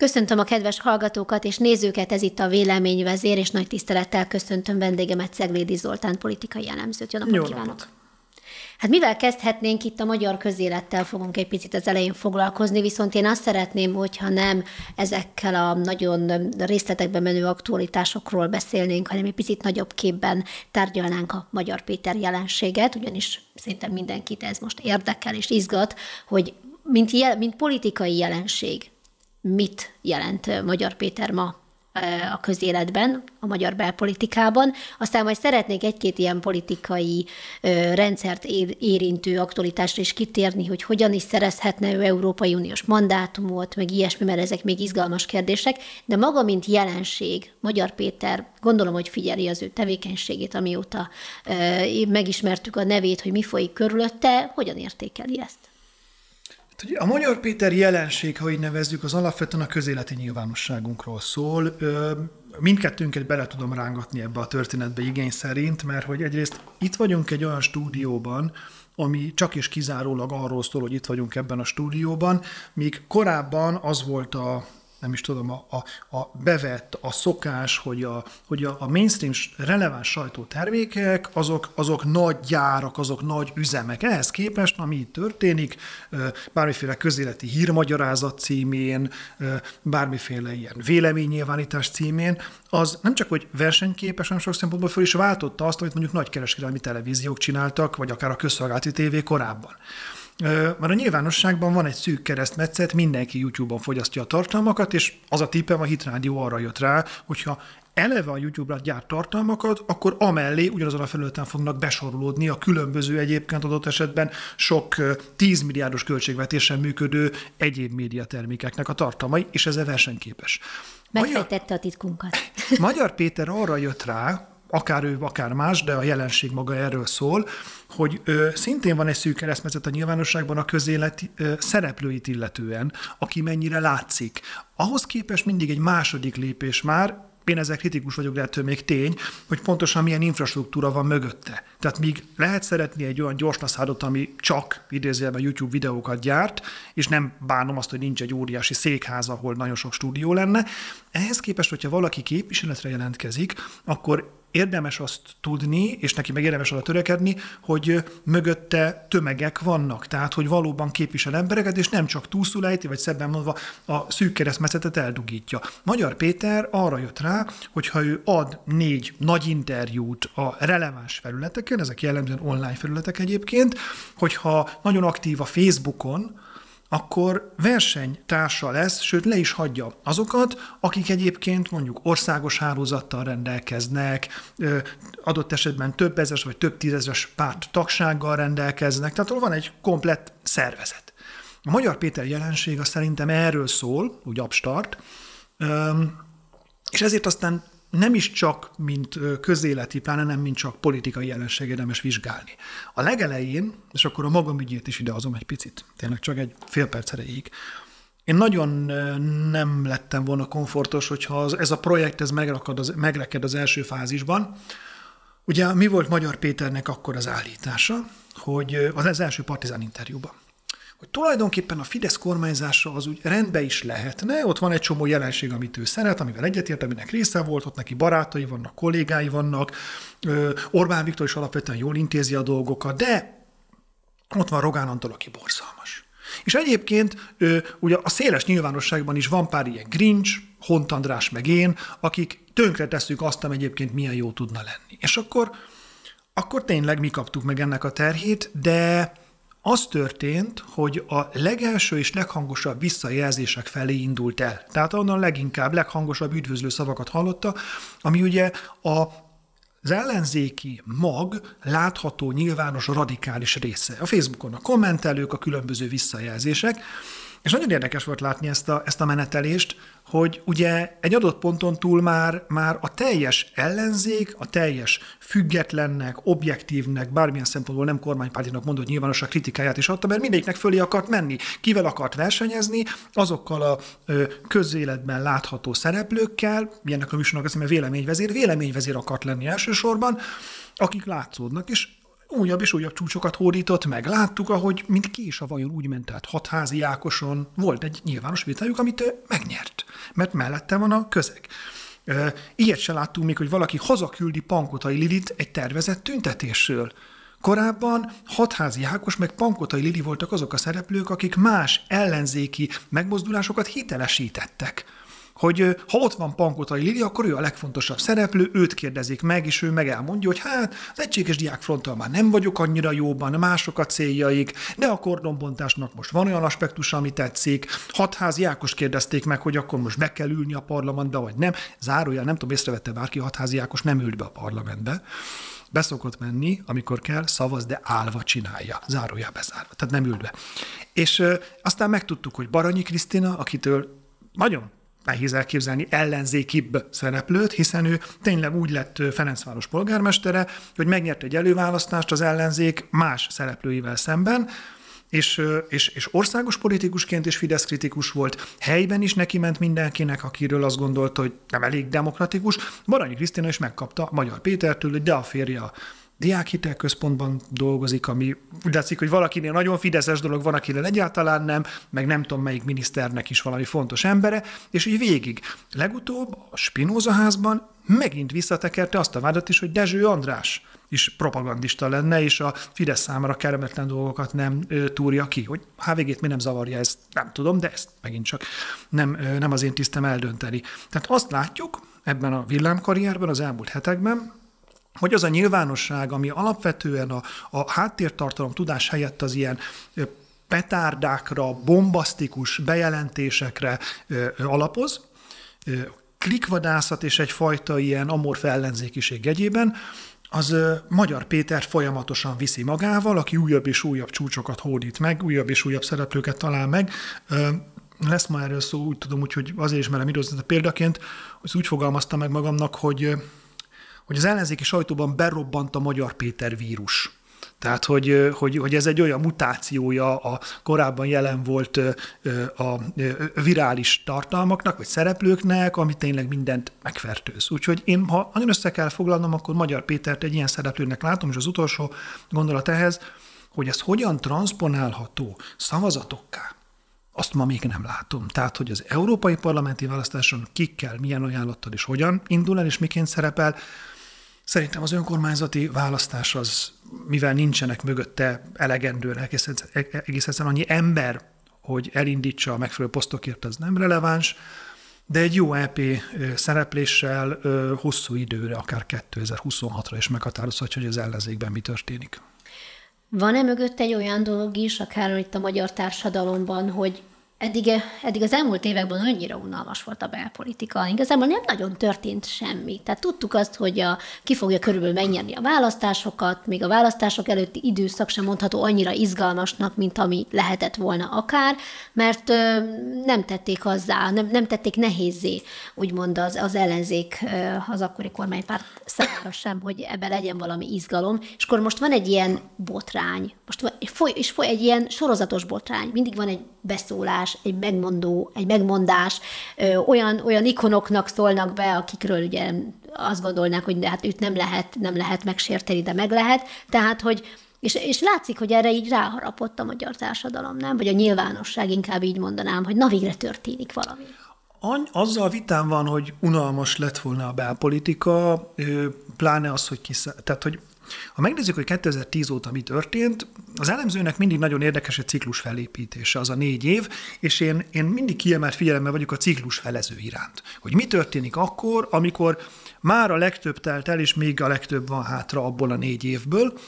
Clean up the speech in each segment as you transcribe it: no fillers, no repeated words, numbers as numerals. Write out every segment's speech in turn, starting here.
Köszöntöm a kedves hallgatókat és nézőket, ez itt a Véleményvezér, és nagy tisztelettel köszöntöm vendégemet, Ceglédi Zoltán politikai elemzőt. Jó napot kívánok! Hát mivel kezdhetnénk, itt a magyar közélettel fogunk egy picit az elején foglalkozni, viszont én azt szeretném, hogyha nem ezekkel a nagyon részletekbe menő aktualitásokról beszélnénk, hanem egy picit nagyobb képben tárgyalnánk a Magyar Péter jelenséget, ugyanis szerintem mindenkit ez most érdekel és izgat, hogy mint politikai jelenség, mit jelent Magyar Péter ma a közéletben, a magyar belpolitikában. Aztán majd szeretnék egy-két ilyen politikai rendszert érintő aktualitásra is kitérni, hogy hogyan is szerezhetne ő Európai Uniós mandátumot, meg ilyesmi, mert ezek még izgalmas kérdések. De maga, mint jelenség, Magyar Péter, gondolom, hogy figyeli az ő tevékenységét, amióta megismertük a nevét, hogy mi folyik körülötte, hogyan értékeli ezt? A Magyar Péter jelenség, ha így nevezzük, az alapvetően a közéleti nyilvánosságunkról szól. Mindkettőnket bele tudom rángatni ebbe a történetbe igény szerint, mert hogy egyrészt itt vagyunk egy olyan stúdióban, ami csak és kizárólag arról szól, hogy itt vagyunk ebben a stúdióban, míg korábban az volt a bevett, a szokás, hogy a mainstream releváns sajtótermékek, azok nagy gyárak, azok nagy üzemek. Ehhez képest, ami itt történik, bármiféle közéleti hírmagyarázat címén, bármiféle ilyen véleménynyilvánítás címén, az nem csak, hogy versenyképes, hanem sok szempontból föl is váltotta azt, amit mondjuk nagykereskedelmi televíziók csináltak, vagy akár a közszolgálati tévé korábban. Mert a nyilvánosságban van egy szűk keresztmetszet, mindenki YouTube-on fogyasztja a tartalmakat, és az a tippem, a Hit Rádió arra jött rá, hogyha eleve a YouTube-ra gyárt tartalmakat, akkor amellé ugyanazon a felületen fognak besorolódni a különböző egyébként adott esetben sok 10 milliárdos költségvetésen működő egyéb médiatermékeknek a tartalmai, és ezzel versenyképes. Megfejtette a titkunkat. Magyar Péter arra jött rá, akár ő, akár más, de a jelenség maga erről szól, hogy szintén van egy szűk keresztmetszet a nyilvánosságban a közéleti szereplőit illetően, aki mennyire látszik. Ahhoz képest mindig egy második lépés már, én ezzel kritikus vagyok, de ettől még tény, hogy pontosan milyen infrastruktúra van mögötte. Tehát míg lehet szeretni egy olyan gyorsnaszádot, ami csak idézőjelben YouTube videókat gyárt, és nem bánom azt, hogy nincs egy óriási székház, ahol nagyon sok stúdió lenne. Ehhez képest, hogyha valaki képviseletre jelentkezik, akkor érdemes azt tudni, és neki meg érdemes arra törekedni, hogy mögötte tömegek vannak, tehát hogy valóban képvisel embereket, és nem csak túlszulejti, vagy szebben mondva a szűk keresztmetszetet eldugítja. Magyar Péter arra jött rá, hogyha ő ad 4 nagy interjút a releváns felületeken, ezek jellemzően online felületek egyébként, hogyha nagyon aktív a Facebookon, akkor versenytársa lesz, sőt le is hagyja azokat, akik egyébként mondjuk országos hálózattal rendelkeznek, adott esetben több ezeres vagy több tízezres párt tagsággal rendelkeznek, tehát van egy komplett szervezet. A Magyar Péter jelenség az szerintem erről szól, úgy abstart, és ezért aztán nem is csak, mint közéleti, pláne nem, mint csak politikai jelenség érdemes vizsgálni. A legelején, és akkor a magam ügyét is idehozom egy picit, tényleg csak egy fél perc erejéig. Én nagyon nem lettem volna komfortos, hogyha ez a projekt megreked az első fázisban. Ugye mi volt Magyar Péternek akkor az állítása, hogy az első Partizán interjúban, hogy tulajdonképpen a Fidesz kormányzása az úgy rendben is lehetne, ott van egy csomó jelenség, amit ő szeret, amivel egyetért, aminek része volt, ott neki barátai vannak, kollégái vannak, Orbán Viktor is alapvetően jól intézi a dolgokat, de ott van Rogán Antal, aki borzalmas. És egyébként ugye a széles nyilvánosságban is van pár ilyen Grinch, Hont András meg én, akik tönkre tesszük azt, ami egyébként milyen jó tudna lenni. És akkor tényleg mi kaptuk meg ennek a terhét, de az történt, hogy a legelső és leghangosabb visszajelzések felé indult el. Tehát onnan leghangosabb üdvözlő szavakat hallotta, ami ugye az ellenzéki mag látható, nyilvános, radikális része. A Facebookon a kommentelők, a különböző visszajelzések, és nagyon érdekes volt látni ezt a menetelést, hogy ugye egy adott ponton túl már a teljes ellenzék, a teljes függetlennek, objektívnek, bármilyen szempontból nem kormánypártinak mondott nyilvános a kritikáját is adta, mert mindegyiknek fölé akart menni. Kivel akart versenyezni? Azokkal a közéletben látható szereplőkkel, ilyennek a műsornak az, mert véleményvezér akart lenni elsősorban, akik látszódnak, és újabb és újabb csúcsokat hódított meg. Láttuk, ahogy mint kés a vajon úgy ment át Hatházi Ákoson, volt egy nyilvános vitájuk, amit ő megnyert. mert mellette van a közeg. Ilyet se láttunk még, hogy valaki hazaküldi Pankotai Lilit egy tervezett tüntetésről. Korábban Hatházi Ákos meg Pankotai Lili voltak azok a szereplők, akik más ellenzéki megmozdulásokat hitelesítettek. Hogy ha ott van Pankotai Lili, akkor ő a legfontosabb szereplő, őt kérdezik meg, és ő meg elmondja, hogy hát az Egységes Diákfronttal már nem vagyok annyira jóban, mások a céljaik, de a kordonbontásnak most van olyan aspektus, ami tetszik. Hatházi Ákos kérdezték meg, hogy akkor most be kell ülni a parlamentbe, vagy nem. Zárójel, nem tudom, észrevette bárki, Hatházi Ákos nem ült be a parlamentbe. Beszokott menni, amikor kell, szavaz, de állva csinálja. Zárójel bezárva. Tehát nem ült be. És aztán megtudtuk, hogy Baranyi Krisztina, akitől nagyon nehéz elképzelni ellenzékibb szereplőt, hiszen ő tényleg úgy lett Ferencváros polgármestere, hogy megnyerte egy előválasztást az ellenzék más szereplőivel szemben, és országos politikusként is Fidesz kritikus volt, helyben is neki ment mindenkinek, akiről azt gondolta, hogy nem elég demokratikus. Baranyi Krisztina is megkapta Magyar Pétertől, de a férje a Diákhitelközpontban dolgozik, ami úgy látszik, hogy valakinél nagyon fideszes dolog van, akinél egyáltalán nem, meg nem tudom melyik miniszternek is valami fontos embere, és így végig. Legutóbb a Spinoza házban megint visszatekerte azt a vádat is, hogy Dezső András is propagandista lenne, és a Fidesz számára kellemetlen dolgokat nem túrja ki. Hogy HVG-t mi nem zavarja, ezt nem tudom, de ezt megint csak nem az én tisztem eldönteni. Tehát azt látjuk ebben a villámkarrierben az elmúlt hetekben, hogy az a nyilvánosság, ami alapvetően a háttértartalom tudás helyett az ilyen petárdákra, bombasztikus bejelentésekre alapoz, klikvadászat és egyfajta ilyen amorf ellenzékiség jegyében, az Magyar Péter folyamatosan viszi magával, aki újabb és újabb csúcsokat hódít meg, újabb és újabb szereplőket talál meg. Lesz ma erről szó, úgy tudom, úgyhogy azért is merem idézni példaként, hogy úgy fogalmaztam meg magamnak, hogy az ellenzéki sajtóban berobbant a Magyar Péter vírus. Tehát, hogy ez egy olyan mutációja a korábban jelen volt a virális tartalmaknak, vagy szereplőknek, ami tényleg mindent megfertőz. Úgyhogy én, ha nagyon össze kell foglalnom, akkor Magyar Pétert egy ilyen szereplőnek látom, és az utolsó gondolat ehhez, hogy ez hogyan transzponálható szavazatokká, azt ma még nem látom. Tehát, hogy az európai parlamenti választáson kikkel, milyen ajánlattal és hogyan indul el, és miként szerepel, szerintem az önkormányzati választás az, mivel nincsenek mögötte elegendően egész egyszerűen annyi ember, hogy elindítsa a megfelelő posztokért, az nem releváns, de egy jó EP szerepléssel hosszú időre, akár 2026-ra is meghatározhatja, hogy az ellenzékben mi történik. Van-e mögött egy olyan dolog is, akár itt a magyar társadalomban, hogy eddig az elmúlt években annyira unalmas volt a belpolitika, igazából nem nagyon történt semmi. Tehát tudtuk azt, hogy ki fogja körülbelül megnyerni a választásokat, még a választások előtti időszak sem mondható annyira izgalmasnak, mint ami lehetett volna akár, mert nem tették hozzá, nem tették nehézzé, úgymond az ellenzék, az akkori kormánypárt számára sem, hogy ebben legyen valami izgalom. És akkor most van egy ilyen botrány, folyik egy ilyen sorozatos botrány, mindig van egy beszólás, egy megmondás, olyan ikonoknak szólnak be, akikről ugye azt gondolnák, hogy de hát őt nem lehet megsérteni, de meg lehet. Tehát, hogy és látszik, hogy erre így ráharapott a magyar társadalom, nem? Vagy a nyilvánosság, inkább így mondanám, hogy na végre történik valami. Azzal vitán van, hogy unalmas lett volna a belpolitika, pláne az, tehát, hogy ha megnézzük, hogy 2010 óta mi történt, az elemzőnek mindig nagyon érdekes egy ciklus felépítése, az a 4 év, és én mindig kiemelt figyelemmel vagyok a ciklus felező iránt. Hogy mi történik akkor, amikor már a legtöbb telt el, és még a legtöbb van hátra abból a 4 évből.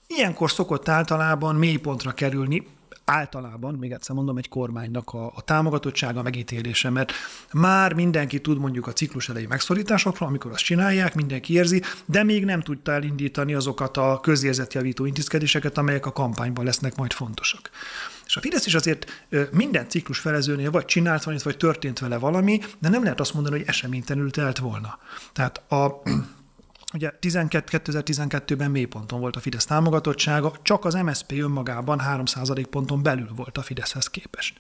Ilyenkor szokott általában mélypontra kerülni, általában, még egyszer mondom, egy kormánynak a támogatottsága, megítélése, mert már mindenki tud mondjuk a ciklus elejé megszorításokról, amikor azt csinálják, mindenki érzi, de még nem tudta elindítani azokat a közérzetjavító intézkedéseket, amelyek a kampányban lesznek majd fontosak. És a Fidesz is azért minden ciklus felezőnél vagy csinált valamit, vagy történt vele valami, de nem lehet azt mondani, hogy eseménytelenül telt volna. Tehát ugye 2012-ben mélyponton volt a Fidesz támogatottsága, csak az MSZP önmagában 3% ponton belül volt a Fideszhez képest.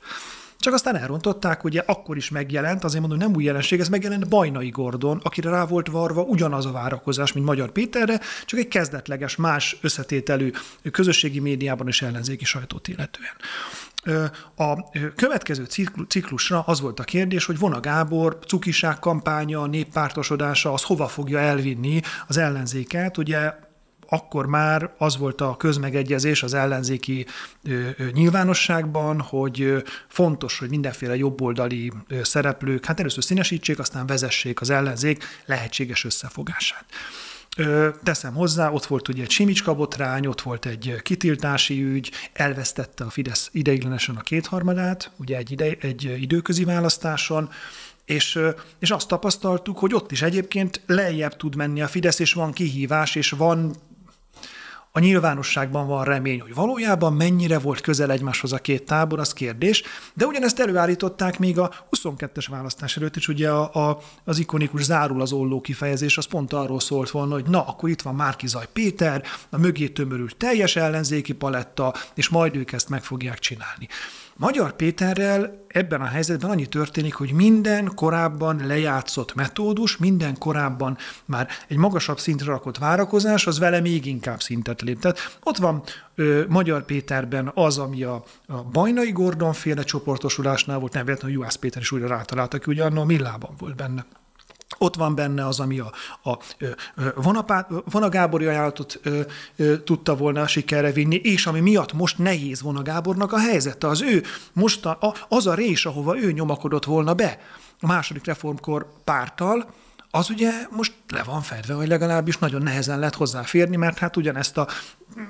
Csak aztán elrontották, ugye akkor is megjelent, azért mondom, nem új jelenség, ez megjelent Bajnai Gordon, akire rá volt varva ugyanaz a várakozás, mint Magyar Péterre, csak egy kezdetleges, más összetételű közösségi médiában és ellenzéki sajtót illetően. A következő ciklusra az volt a kérdés, hogy Vona Gábor cukiság kampánya, néppártosodása, az hova fogja elvinni az ellenzéket. Ugye akkor már az volt a közmegegyezés az ellenzéki nyilvánosságban, hogy fontos, hogy mindenféle jobboldali szereplők, hát először színesítsék, aztán vezessék az ellenzék lehetséges összefogását. Teszem hozzá, ott volt ugye egy Simicska botrány, ott volt egy kitiltási ügy, elvesztette a Fidesz ideiglenesen a kétharmadát, ugye egy időközi választáson, és azt tapasztaltuk, hogy ott is egyébként lejjebb tud menni a Fidesz, és van kihívás, és a nyilvánosságban van remény, hogy valójában mennyire volt közel egymáshoz a két tábor, az kérdés, de ugyanezt előállították még a 22-es választás előtt is, ugye az ikonikus zárul az olló kifejezés, az pont arról szólt volna, hogy na, akkor itt van Márki-Zay Péter, a mögé tömörült teljes ellenzéki paletta, és majd ők ezt meg fogják csinálni. Magyar Péterrel ebben a helyzetben annyi történik, hogy minden korábban lejátszott metódus, minden korábban már egy magasabb szintre rakott várakozás, az vele még inkább szintet lép. Tehát ott van Magyar Péterben az, ami a Bajnai Gordon féle csoportosulásnál volt, nem véletlenül Juhász Péter is újra rátalált, aki ugye annól Millában volt benne. Ott van benne az, ami a Vona Gábori ajánlatot tudta volna sikerre vinni, és ami miatt most nehéz Vona Gábornak a helyzete. Az a rés, ahova ő nyomakodott volna be a második reformkor párttal, az ugye most le van fedve, vagy legalábbis nagyon nehezen lehet hozzáférni, mert hát ugyanezt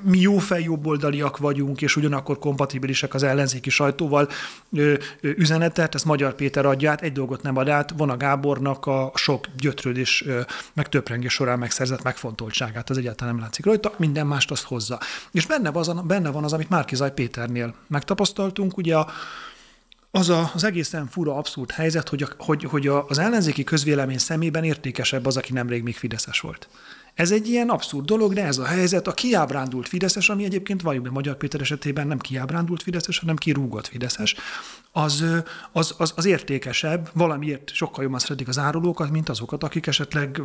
mi jófej jobboldaliak vagyunk, és ugyanakkor kompatibilisek az ellenzéki sajtóval üzenetet, ezt Magyar Péter adja át, egy dolgot nem ad át, Vona Gábornak a sok gyötrődés meg töprengés során megszerzett megfontoltságát, az egyáltalán nem látszik rajta, minden mást azt hozza. És benne van az, amit Márki-Zay Péternél megtapasztaltunk, ugye az egészen fura, abszurd helyzet, hogy az ellenzéki közvélemény szemében értékesebb az, aki nemrég még fideszes volt. Ez egy ilyen abszurd dolog, de ez a helyzet, a kiábrándult fideszes, ami egyébként valljuk be Magyar Péter esetében nem kiábrándult fideszes, hanem kirúgott fideszes, az értékesebb, valamiért sokkal jobban szeretik az árulókat, mint azokat, akik esetleg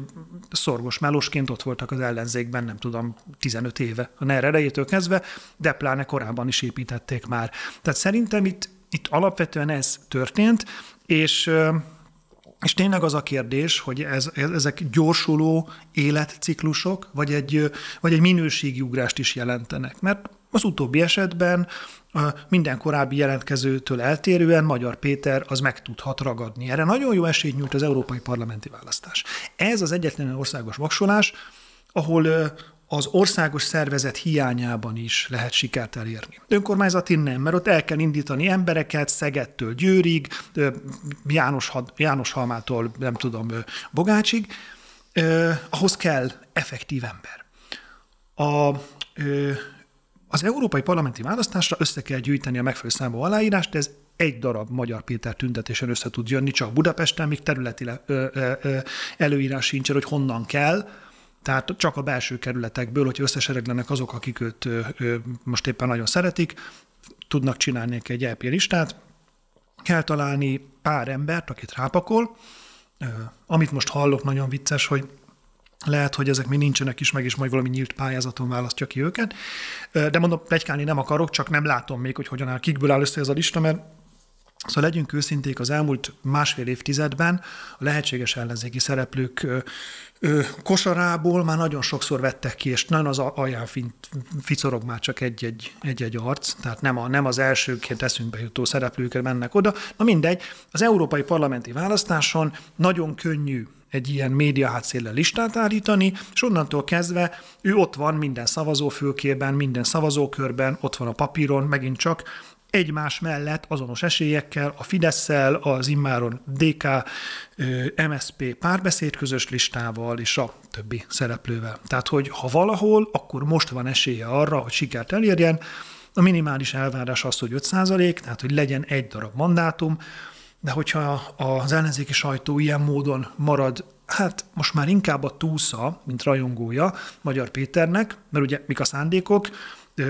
szorgos melósként ott voltak az ellenzékben, nem tudom, 15 éve, a NER elejétől kezdve, de pláne korábban is építették már. Tehát szerintem itt alapvetően ez történt, és tényleg az a kérdés, hogy ezek gyorsuló életciklusok, vagy egy minőségi ugrást is jelentenek. Mert az utóbbi esetben minden korábbi jelentkezőtől eltérően Magyar Péter az meg tudhat ragadni. Erre nagyon jó esélyt nyújt az európai parlamenti választás. Ez az egyetlen országos voksolás, ahol az országos szervezet hiányában is lehet sikert elérni. Önkormányzati nem, mert ott el kell indítani embereket Szegedtől Győrig, Jánoshalmától, nem tudom, Bogácsig, ahhoz kell effektív ember. Az európai parlamenti választásra össze kell gyűjteni a megfelelő számú aláírást, ez egy darab Magyar Péter tüntetésen össze tud jönni, csak Budapesten még területi előírás sincsen, hogy honnan kell. Tehát csak a belső kerületekből, hogyha összesereglenek azok, akik őt most éppen nagyon szeretik, tudnak csinálni egy EP listát, kell találni pár embert, akit rápakol. Amit most hallok, nagyon vicces, hogy lehet, hogy ezek még nincsenek is meg, és majd valami nyílt pályázaton választja ki őket. De mondom, pletykálni nem akarok, csak nem látom még, hogy hogyan áll, kikből áll össze ez a lista, mert szóval legyünk őszinték, az elmúlt másfél évtizedben a lehetséges ellenzéki szereplők kosarából már nagyon sokszor vettek ki, és nagyon az alján ficorog már csak egy-egy arc, tehát nem az elsőként eszünkbe jutó szereplőkre mennek oda. Na mindegy, az európai parlamenti választáson nagyon könnyű egy ilyen média hátszéllel listát állítani, és onnantól kezdve ő ott van minden szavazófülkében, minden szavazókörben, ott van a papíron, megint csak egymás mellett azonos esélyekkel, a Fidesszel, az immáron DK, MSZP párbeszéd közös listával és a többi szereplővel. Tehát, hogy ha valahol, akkor most van esélye arra, hogy sikert elérjen. A minimális elvárás az, hogy 5%, tehát, hogy legyen egy darab mandátum, de hogyha az ellenzéki sajtó ilyen módon marad, hát most már inkább a túsza, mint rajongója Magyar Péternek, mert ugye mik a szándékok,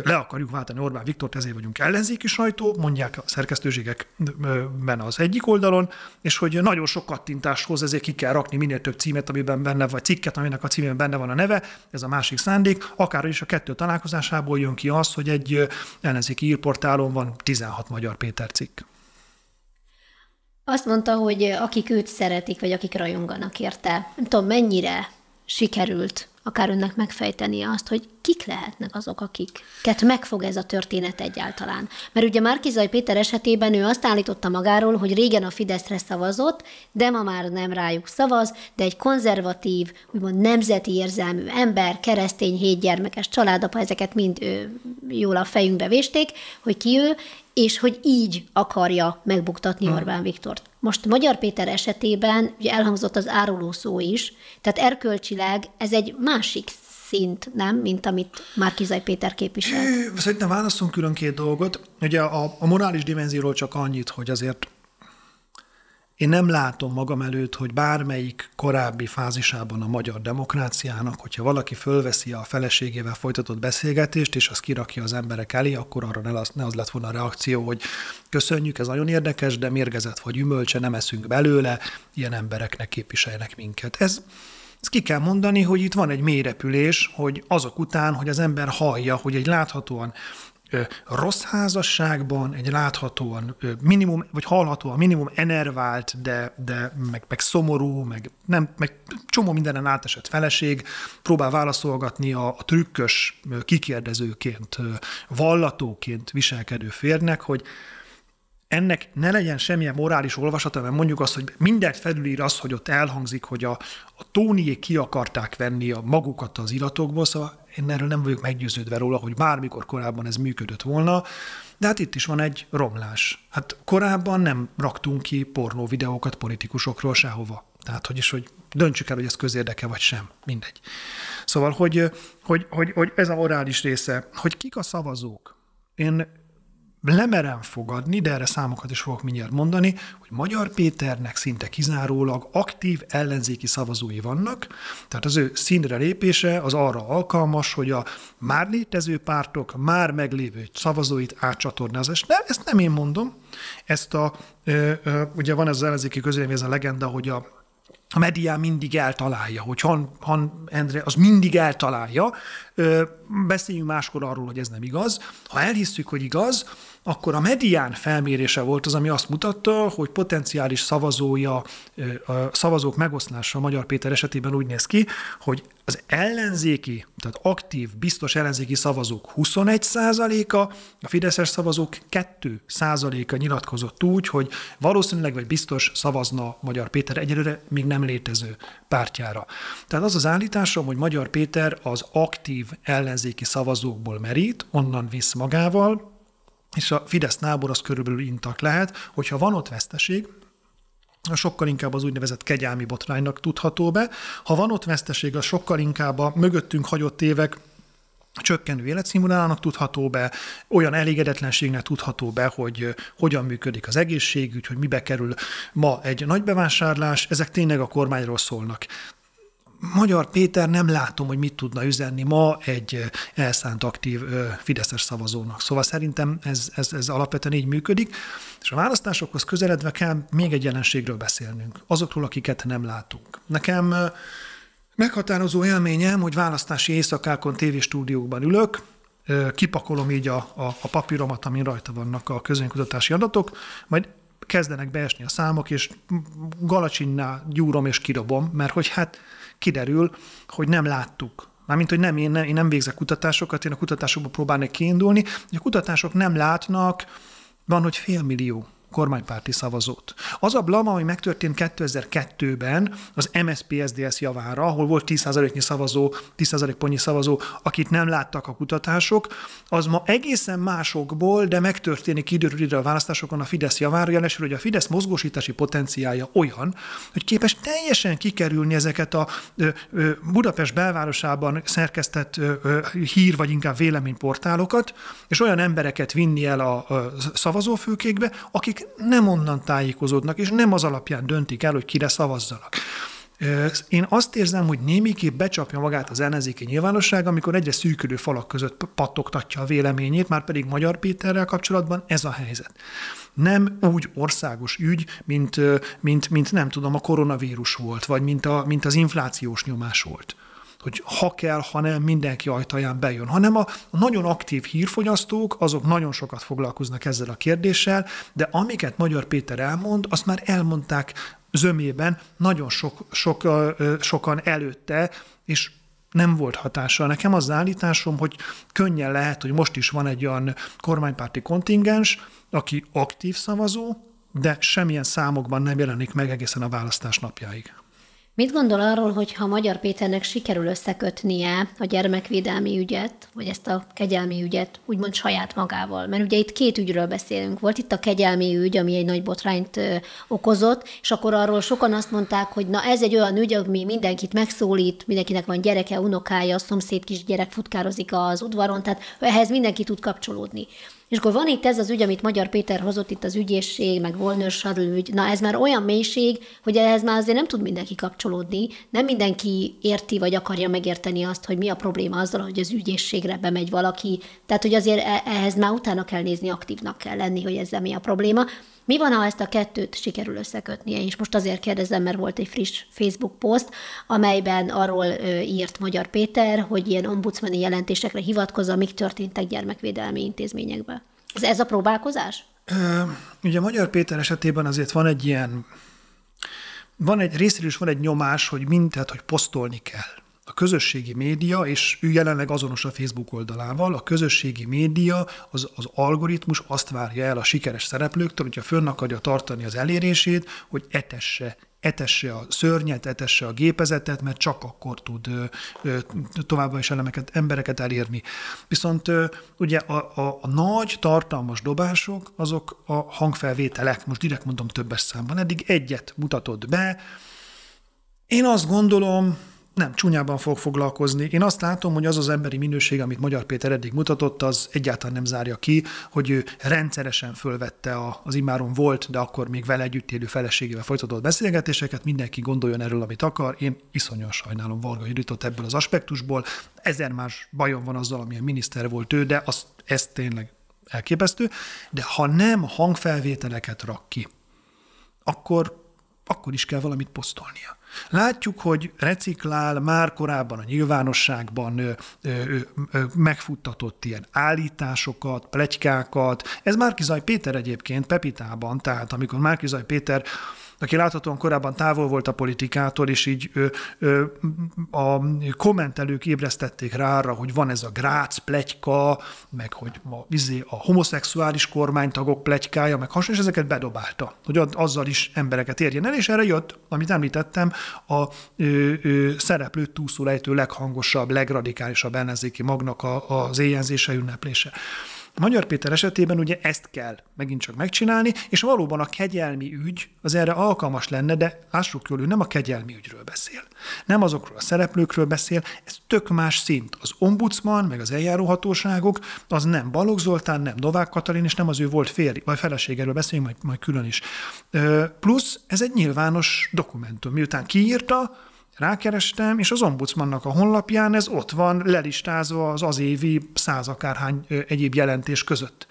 le akarjuk váltani Orbán Viktort, ezért vagyunk ellenzéki sajtó, mondják a szerkesztőségekben az egyik oldalon, és hogy nagyon sok kattintáshoz ezért ki kell rakni minél több címet, amiben benne, vagy cikket, aminek a címében benne van a neve, ez a másik szándék, akár is a kettő találkozásából jön ki az, hogy egy ellenzéki hírportálon van 16 Magyar Péter cikk. Azt mondta, hogy akik őt szeretik, vagy akik rajonganak érte, nem tudom, mennyire sikerült akár önnek megfejteni azt, hogy kik lehetnek azok, akiket megfog ez a történet egyáltalán. Mert ugye Márki-Zay Péter esetében ő azt állította magáról, hogy régen a Fideszre szavazott, de ma már nem rájuk szavaz, de egy konzervatív, úgymond nemzeti érzelmű ember, keresztény, 7 gyermekes családapa, ezeket mind jól a fejünkbe vésték, hogy ki ő, és hogy így akarja megbuktatni Orbán Viktort. Most Magyar Péter esetében ugye elhangzott az áruló szó is, tehát erkölcsileg ez egy másik szint, nem, mint amit Márki-Zay Péter képvisel. Szerintem válaszolunk külön két dolgot. Ugye a morális dimenzióról csak annyit, hogy azért én nem látom magam előtt, hogy bármelyik korábbi fázisában a magyar demokráciának, hogyha valaki fölveszi a feleségével folytatott beszélgetést, és azt kirakja az emberek elé, akkor arra ne az lett volna a reakció, hogy köszönjük, ez nagyon érdekes, de mérgezett vagy gyümölcse, nem eszünk belőle, ilyen embereknek képviseljenek minket. Ez ki kell mondani, hogy itt van egy mélyrepülés, hogy azok után, hogy az ember hallja, hogy egy láthatóan rossz házasságban, egy láthatóan minimum, vagy hallhatóan minimum enervált, de meg szomorú, meg csomó mindenen átesett feleség próbál válaszolgatni a trükkös kikérdezőként, vallatóként viselkedő férnek, hogy ennek ne legyen semmilyen morális olvasata, mert mondjuk azt, hogy mindent felülír az, hogy ott elhangzik, hogy a Tóniék ki akarták venni a magukat az iratokból, szóval én erről nem vagyok meggyőződve róla, hogy bármikor korábban ez működött volna, de hát itt is van egy romlás. Hát korábban nem raktunk ki pornó videókat politikusokról sehova. Tehát, hogy döntsük el, hogy ez közérdeke vagy sem. Mindegy. Szóval, hogy ez a morális része, hogy kik a szavazók. Én lemerem fogadni, de erre számokat is fogok mindjárt mondani, hogy Magyar Péternek szinte kizárólag aktív ellenzéki szavazói vannak, tehát az ő színre lépése az arra alkalmas, hogy a már létező pártok, már meglévő szavazóit átcsatornázza. És ezt nem én mondom, ugye van ez az ellenzéki közvélemény, ez a legenda, hogy a medián mindig eltalálja, hogy Han Endre az mindig eltalálja. Beszéljünk máskor arról, hogy ez nem igaz. Ha elhisszük, hogy igaz, akkor a medián felmérése volt az, ami azt mutatta, hogy potenciális szavazók megoszlása a Magyar Péter esetében úgy néz ki, hogy az ellenzéki, tehát aktív, biztos ellenzéki szavazók 21%-a, a fideszes szavazók 2%-a nyilatkozott úgy, hogy valószínűleg vagy biztos szavazna Magyar Péter egyelőre még nem létező pártjára. Tehát az az állításom, hogy Magyar Péter az aktív ellenzéki szavazókból merít, onnan visz magával, és a Fidesz nábor az körülbelül intakt lehet, hogyha van ott veszteség, sokkal inkább az úgynevezett kegyelmi botránynak tudható be. Ha van ott veszteség, az sokkal inkább a mögöttünk hagyott évek csökkenő életszínvonalának tudható be, olyan elégedetlenségnek tudható be, hogy hogyan működik az egészségügy, hogy mibe kerül ma egy nagy bevásárlás, ezek tényleg a kormányról szólnak. Magyar Péter nem látom, hogy mit tudna üzenni ma egy elszánt aktív fideszes szavazónak. Szóval szerintem ez alapvetően így működik, és a választásokhoz közeledve kell még egy jelenségről beszélnünk, azokról, akiket nem látunk. Nekem meghatározó élményem, hogy választási éjszakákon tévéstúdiókban ülök, kipakolom így a papíromat, amin rajta vannak a közönkutatási adatok, majd kezdenek beesni a számok, és galacsinnál gyúrom és kirobom, mert hogy hát kiderül, hogy nem láttuk. Mármint, hogy én nem végzek kutatásokat, én a kutatásokból próbálnék kiindulni, hogy a kutatások nem látnak, van, hogy 500 000 kormánypárti szavazót. Az a blama, ami megtörtént 2002-ben az MSZP-SZDSZ javára, ahol volt 10%-nyi szavazó, 10%-pontnyi szavazó, akit nem láttak a kutatások, az ma egészen másokból, de megtörténik időről időre a választásokon a Fidesz javára, jelesül, hogy a Fidesz mozgósítási potenciálja olyan, hogy képes teljesen kikerülni ezeket a Budapest belvárosában szerkesztett hír, vagy inkább véleményportálokat, és olyan embereket vinni el a szavazófülkékbe, akik nem onnan tájékozódnak, és nem az alapján döntik el, hogy kire szavazzanak. Én azt érzem, hogy némiképp becsapja magát az ellenzéki nyilvánosság, amikor egyre szűkülő falak között pattogtatja a véleményét, már pedig Magyar Péterrel kapcsolatban ez a helyzet. Nem úgy országos ügy, mint nem tudom, a koronavírus volt, vagy mint az inflációs nyomás volt. Hogy ha kell, ha nem, mindenki ajtaján bejön, hanem a nagyon aktív hírfogyasztók, azok nagyon sokat foglalkoznak ezzel a kérdéssel, de amiket Magyar Péter elmond, azt már elmondták zömében nagyon sokan előtte, és nem volt hatással. Nekem az állításom, hogy könnyen lehet, hogy most is van egy olyan kormánypárti kontingens, aki aktív szavazó, de semmilyen számokban nem jelenik meg egészen a választás napjáig. Mit gondol arról, hogy ha Magyar Péternek sikerül összekötnie a gyermekvédelmi ügyet, vagy ezt a kegyelmi ügyet, úgymond saját magával? Mert ugye itt két ügyről beszélünk. Volt itt a kegyelmi ügy, ami egy nagy botrányt okozott, és akkor arról sokan azt mondták, hogy na ez egy olyan ügy, ami mindenkit megszólít, mindenkinek van gyereke, unokája, a szomszéd kisgyerek futkározik az udvaron, tehát ehhez mindenki tud kapcsolódni. És akkor van itt ez az ügy, amit Magyar Péter hozott, itt az ügyészség, meg Volner Sadl ügy. Na ez már olyan mélység, hogy ehhez már azért nem tud mindenki kapcsolódni. Nem mindenki érti, vagy akarja megérteni azt, hogy mi a probléma azzal, hogy az ügyészségre bemegy valaki. Tehát, hogy azért ehhez már utána kell nézni, aktívnak kell lenni, hogy ezzel mi a probléma. Mi van, ha ezt a kettőt sikerül összekötnie? És most azért kérdezem, mert volt egy friss Facebook poszt, amelyben arról írt Magyar Péter, hogy ilyen ombudsmani jelentésekre hivatkozva mik történtek gyermekvédelmi intézményekben. Ez a próbálkozás? Ugye Magyar Péter esetében azért van egy ilyen, részéről is van egy nyomás, hogy mindent, hogy posztolni kell. A közösségi média, és ő jelenleg azonos a Facebook oldalával, a közösségi média, az algoritmus azt várja el a sikeres szereplőktől, hogyha fönn akarja tartani az elérését, hogy etesse a szörnyet, etesse a gépezetet, mert csak akkor tud továbbá is embereket elérni. Viszont ugye a nagy, tartalmas dobások, azok a hangfelvételek, most direkt mondom többes számban, eddig egyet mutatott be. Én azt gondolom, nem, csúnyában fog foglalkozni. Én azt látom, hogy az az emberi minőség, amit Magyar Péter eddig mutatott, az egyáltalán nem zárja ki, hogy ő rendszeresen fölvette az immáron volt, de akkor még vele együtt élő feleségével folytatott beszélgetéseket, mindenki gondoljon erről, amit akar. Én iszonyan sajnálom Varga Juditot ebből az aspektusból. Ezer más bajom van azzal, amilyen miniszter volt ő, de ez tényleg elképesztő. De ha nem hangfelvételeket rak ki, akkor is kell valamit posztolnia. Látjuk, hogy reciklál már korábban a nyilvánosságban megfuttatott ilyen állításokat, pletykákat. Ez Márki-Zay Péter egyébként Pepitában, tehát amikor Márki-Zay Péter, aki láthatóan korábban távol volt a politikától, és így a kommentelők ébresztették rá arra, hogy van ez a Grác pletyka, meg hogy a homoszexuális kormánytagok pletykája, meg hasonló, és ezeket bedobálta, hogy azzal is embereket érjen el, és erre jött, amit említettem, a szereplőt túlszul ejtő leghangosabb, legradikálisabb ellenzéki magnak az éjjelzése, ünneplése. Magyar Péter esetében ugye ezt kell megint csak megcsinálni, és valóban a kegyelmi ügy az erre alkalmas lenne, de lássuk jól, ő nem a kegyelmi ügyről beszél. Nem azokról a szereplőkről beszél, ez tök más szint. Az ombudsman, meg az eljáróhatóságok, az nem Balogh Zoltán, nem Novák Katalin, és nem az ő volt férj, vagy feleségéről beszélünk majd külön is. Plusz ez egy nyilvános dokumentum. Miután kiírta, rákerestem, és az ombudsmannak a honlapján ez ott van lelistázva az évi 100 akárhány egyéb jelentés között.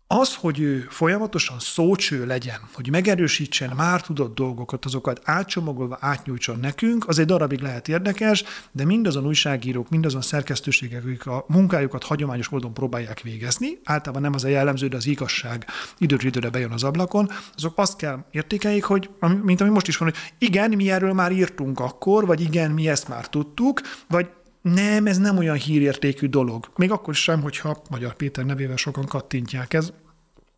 Az, hogy ő folyamatosan szócső legyen, hogy megerősítsen már tudott dolgokat, azokat átcsomagolva átnyújtson nekünk, az egy darabig lehet érdekes, de mindazon újságírók, mindazon szerkesztőségek, akik a munkájukat hagyományos módon próbálják végezni, általában nem az a jellemző, de az igazság időről időre bejön az ablakon, azok azt kell értékeljék, hogy, mint ami most is van, hogy igen, mi erről már írtunk akkor, vagy igen, mi ezt már tudtuk, vagy nem, ez nem olyan hírértékű dolog. Még akkor sem, hogyha Magyar Péter nevével sokan kattintják. Ez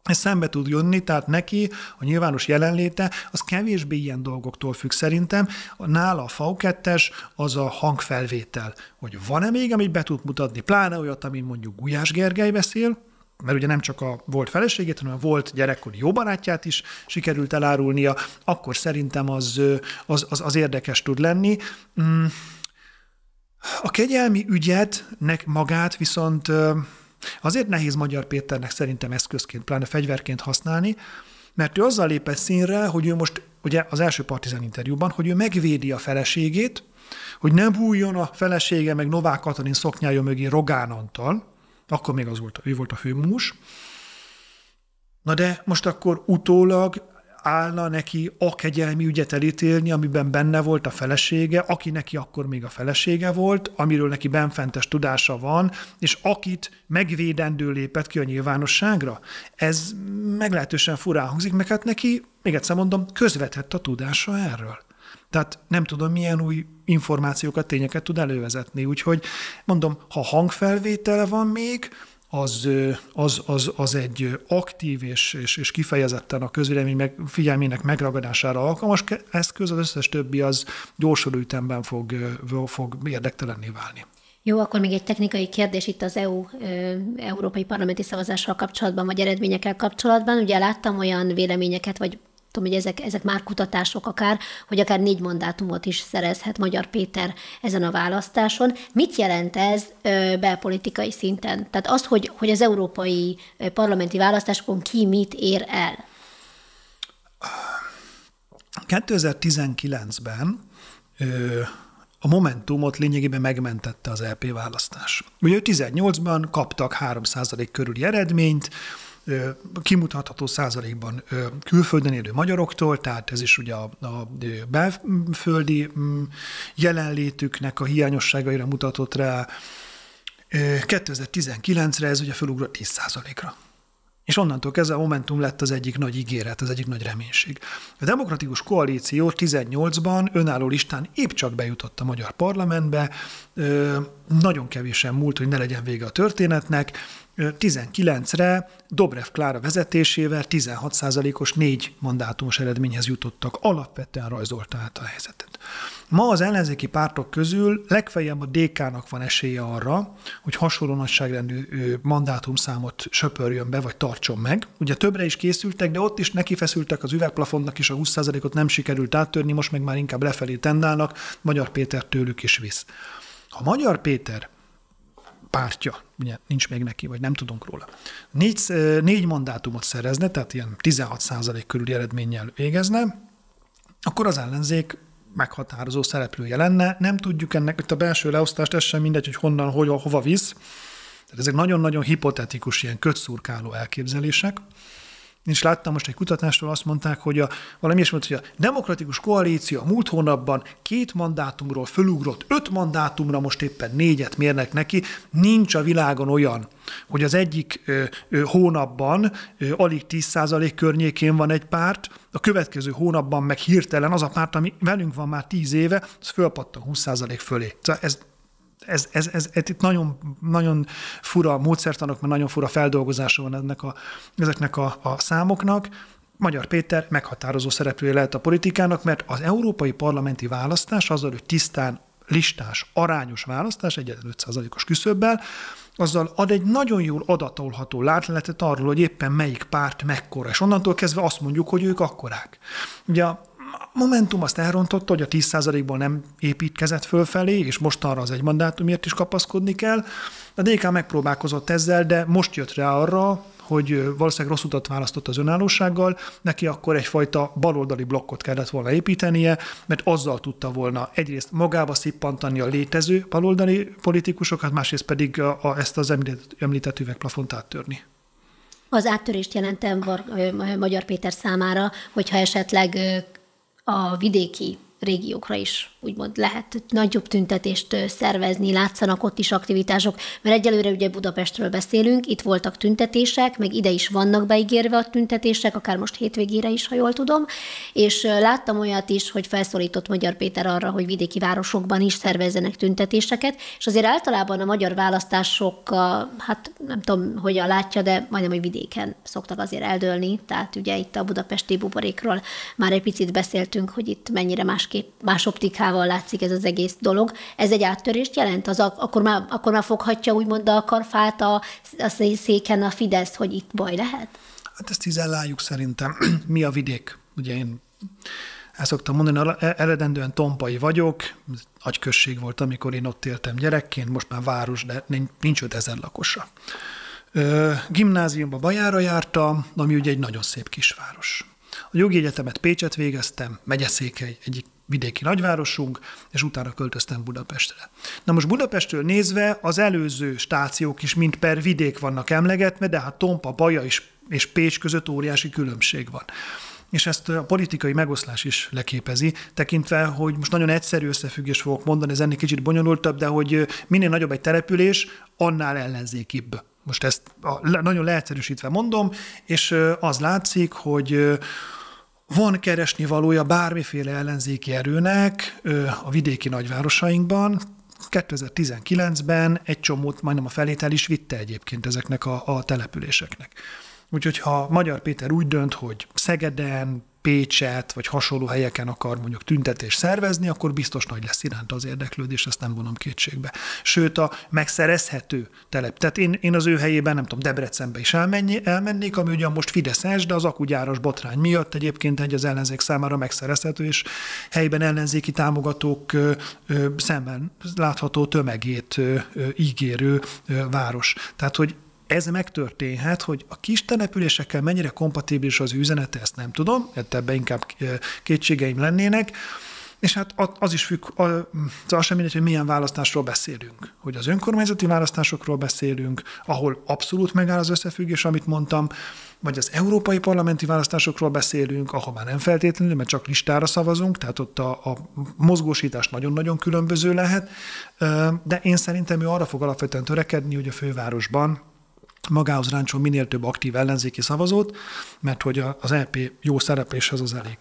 szembe tud jönni, tehát neki a nyilvános jelenléte az kevésbé ilyen dolgoktól függ szerintem. Nála a V2-es az a hangfelvétel. Hogy van-e még, amit be tud mutatni, pláne olyat, amin mondjuk Gulyás Gergely beszél, mert ugye nem csak a volt feleségét, hanem a volt gyerekkori jó barátját is sikerült elárulnia, akkor szerintem az érdekes tud lenni. A kegyelmi ügyetnek magát viszont azért nehéz Magyar Péternek szerintem eszközként, pláne fegyverként használni, Mert ő azzal lépett színre, hogy ő most, ugye az első Partizán interjúban, hogy ő megvédi a feleségét, hogy nem bújjon a felesége meg Novák Katalin szoknyája mögé Rogán Antal, akkor még ő volt a főmús. Na de most akkor utólag állna neki a kegyelmi ügyet elítélni, amiben benne volt a felesége, aki neki akkor még a felesége volt, amiről neki benfentes tudása van, és akit megvédendő lépett ki a nyilvánosságra. Ez meglehetősen furán hangzik, meg hát neki, még egyszer mondom, közvetett a tudása erről. Tehát nem tudom, milyen új információkat, tényeket tud elővezetni. Úgyhogy mondom, ha hangfelvétel van még, az egy aktív és kifejezetten a közvélemény figyelmének megragadására alkalmas eszköz, az összes többi az gyorsuló ütemben fog érdektelenné válni. Jó, akkor még egy technikai kérdés itt az európai parlamenti szavazással kapcsolatban, vagy eredményekkel kapcsolatban. Ugye láttam olyan véleményeket, vagy tudom, hogy ezek már kutatások akár, hogy akár 4 mandátumot is szerezhet Magyar Péter ezen a választáson. Mit jelent ez belpolitikai szinten? Tehát azt, hogy az európai parlamenti választásokon ki mit ér el? 2019-ben a Momentumot lényegében megmentette az EP választás. Ugye 18-ban kaptak 3% körüli eredményt, kimutatható százalékban külföldön élő magyaroktól, tehát ez is ugye a belföldi jelenlétüknek a hiányosságaira mutatott rá. 2019-re ez ugye felugrott 10%-ra. És onnantól kezdve a Momentum lett az egyik nagy ígéret, az egyik nagy reménység. A Demokratikus Koalíció 18-ban önálló listán épp csak bejutott a magyar parlamentbe, nagyon kevésen múlt, hogy ne legyen vége a történetnek. 19-re Dobrev Klára vezetésével 16%-os 4 mandátumos eredményhez jutottak. Alapvetően rajzolta át a helyzetet. Ma az ellenzéki pártok közül legfeljebb a DK-nak van esélye arra, hogy hasonló nagyságrendű mandátumszámot söpörjön be, vagy tartson meg. Ugye többre is készültek, de ott is nekifeszültek az üvegplafonnak, és a 20%-ot nem sikerült áttörni, most meg már inkább lefelé tendálnak, Magyar Péter tőlük is visz. Ha Magyar Péter pártja, ugye nincs még neki, vagy nem tudunk róla, 4 mandátumot szerezne, tehát ilyen 16% körüli eredménnyel végezne, akkor az ellenzék meghatározó szereplője lenne. Nem tudjuk ennek, itt a belső leosztást, ez sem mindegy, hogy honnan, hova visz. Tehát ezek nagyon-nagyon hipotetikus, ilyen kötszurkáló elképzelések. Én is láttam most egy kutatástól, azt mondták, hogy valami is mondta, hogy a Demokratikus Koalíció múlt hónapban 2 mandátumról fölugrott 5 mandátumra, most éppen 4-et mérnek neki. Nincs a világon olyan, hogy az egyik hónapban alig 10% környékén van egy párt, a következő hónapban meg hirtelen az a párt, ami velünk van már 10 éve, az fölpattan 20% fölé. Szóval ez itt nagyon, nagyon fura módszertanok, mert nagyon fura feldolgozása van ezeknek a számoknak. Magyar Péter meghatározó szereplője lehet a politikának, mert az európai parlamenti választás azzal, hogy tisztán listás, arányos választás, egyetlen 5%-os küszöbbel, azzal ad egy nagyon jól adatolható látletet arról, hogy éppen melyik párt mekkora, és onnantól kezdve azt mondjuk, hogy ők akkorák. Ugye a Momentum azt elrontotta, hogy a 10%-ból nem építkezett fölfelé, és mostanra az 1 mandátumért is kapaszkodni kell. A DK megpróbálkozott ezzel, de most jött rá arra, hogy valószínűleg rossz utat választott az önállósággal, neki akkor egyfajta baloldali blokkot kellett volna építenie, mert azzal tudta volna egyrészt magába szippantani a létező baloldali politikusokat, másrészt pedig ezt az említett üvegplafont áttörni. Az áttörést jelentem Magyar Péter számára, hogyha esetleg a vidéki régiókra is úgymond lehet nagyobb tüntetést szervezni, látszanak ott is aktivitások, mert egyelőre ugye Budapestről beszélünk, itt voltak tüntetések, meg ide is vannak beígérve a tüntetések, akár most hétvégére is, ha jól tudom, és láttam olyat is, hogy felszólított Magyar Péter arra, hogy vidéki városokban is szervezzenek tüntetéseket, és azért általában a magyar választások, hát nem tudom, hogyan látja, de majdnem, hogy vidéken szoktak azért eldőlni, tehát ugye itt a budapesti buborékról már egy picit beszéltünk, hogy itt mennyire más optikával látszik ez az egész dolog. Ez egy áttörést jelent? Akkor már foghatja úgymond a karfát a széken a Fidesz, hogy itt baj lehet? Hát ezt izelláljuk szerintem. Mi a vidék? Ugye én el szoktam mondani, eredendően tompai vagyok, nagy község volt, amikor én ott éltem gyerekként, most már város, de nincs 5000 lakosa. Gimnáziumba Bajára jártam, ami ugye egy nagyon szép kisváros. A jogi egyetemet Pécset végeztem, Megyeszékely, egyik vidéki nagyvárosunk, és utána költöztem Budapestre. Na most Budapestről nézve az előző stációk is mind per vidék vannak emlegetve, de hát Tompa, Baja és Pécs között óriási különbség van. És ezt a politikai megoszlás is leképezi, tekintve, hogy most nagyon egyszerű összefüggést fogok mondani, ez ennél kicsit bonyolultabb, de hogy minél nagyobb egy település, annál ellenzékibb. Most ezt nagyon leegyszerűsítve mondom, és az látszik, hogy van keresnivalója bármiféle ellenzéki erőnek a vidéki nagyvárosainkban. 2019-ben egy csomót, majdnem a felét el is vitte egyébként ezeknek a településeknek. Úgyhogy ha Magyar Péter úgy dönt, hogy Szegeden, Pécset vagy hasonló helyeken akar mondjuk tüntetést szervezni, akkor biztos nagy lesz iránta az érdeklődés, ezt nem vonom kétségbe. Sőt, a megszerezhető telep. Tehát én az ő helyében, nem tudom, Debrecenbe is elmennék, ami ugyan most fideszes, de az akugyáros botrány miatt egyébként egy az ellenzék számára megszerezhető, és helyben ellenzéki támogatók szemben látható tömegét ígérő város. Tehát, hogy ez megtörténhet, hogy a kis településekkel mennyire kompatibilis az üzenete, ezt nem tudom, ebben inkább kétségeim lennének, és hát az is függ, az sem mindegy, hogy milyen választásról beszélünk. Hogy az önkormányzati választásokról beszélünk, ahol abszolút megáll az összefüggés, amit mondtam, vagy az európai parlamenti választásokról beszélünk, ahol már nem feltétlenül, mert csak listára szavazunk, tehát ott a mozgósítás nagyon-nagyon különböző lehet, de én szerintem ő arra fog alapvetően törekedni, hogy a fővárosban magához ráncson minél több aktív ellenzéki szavazót, mert hogy az EP jó szerepléshez az elég.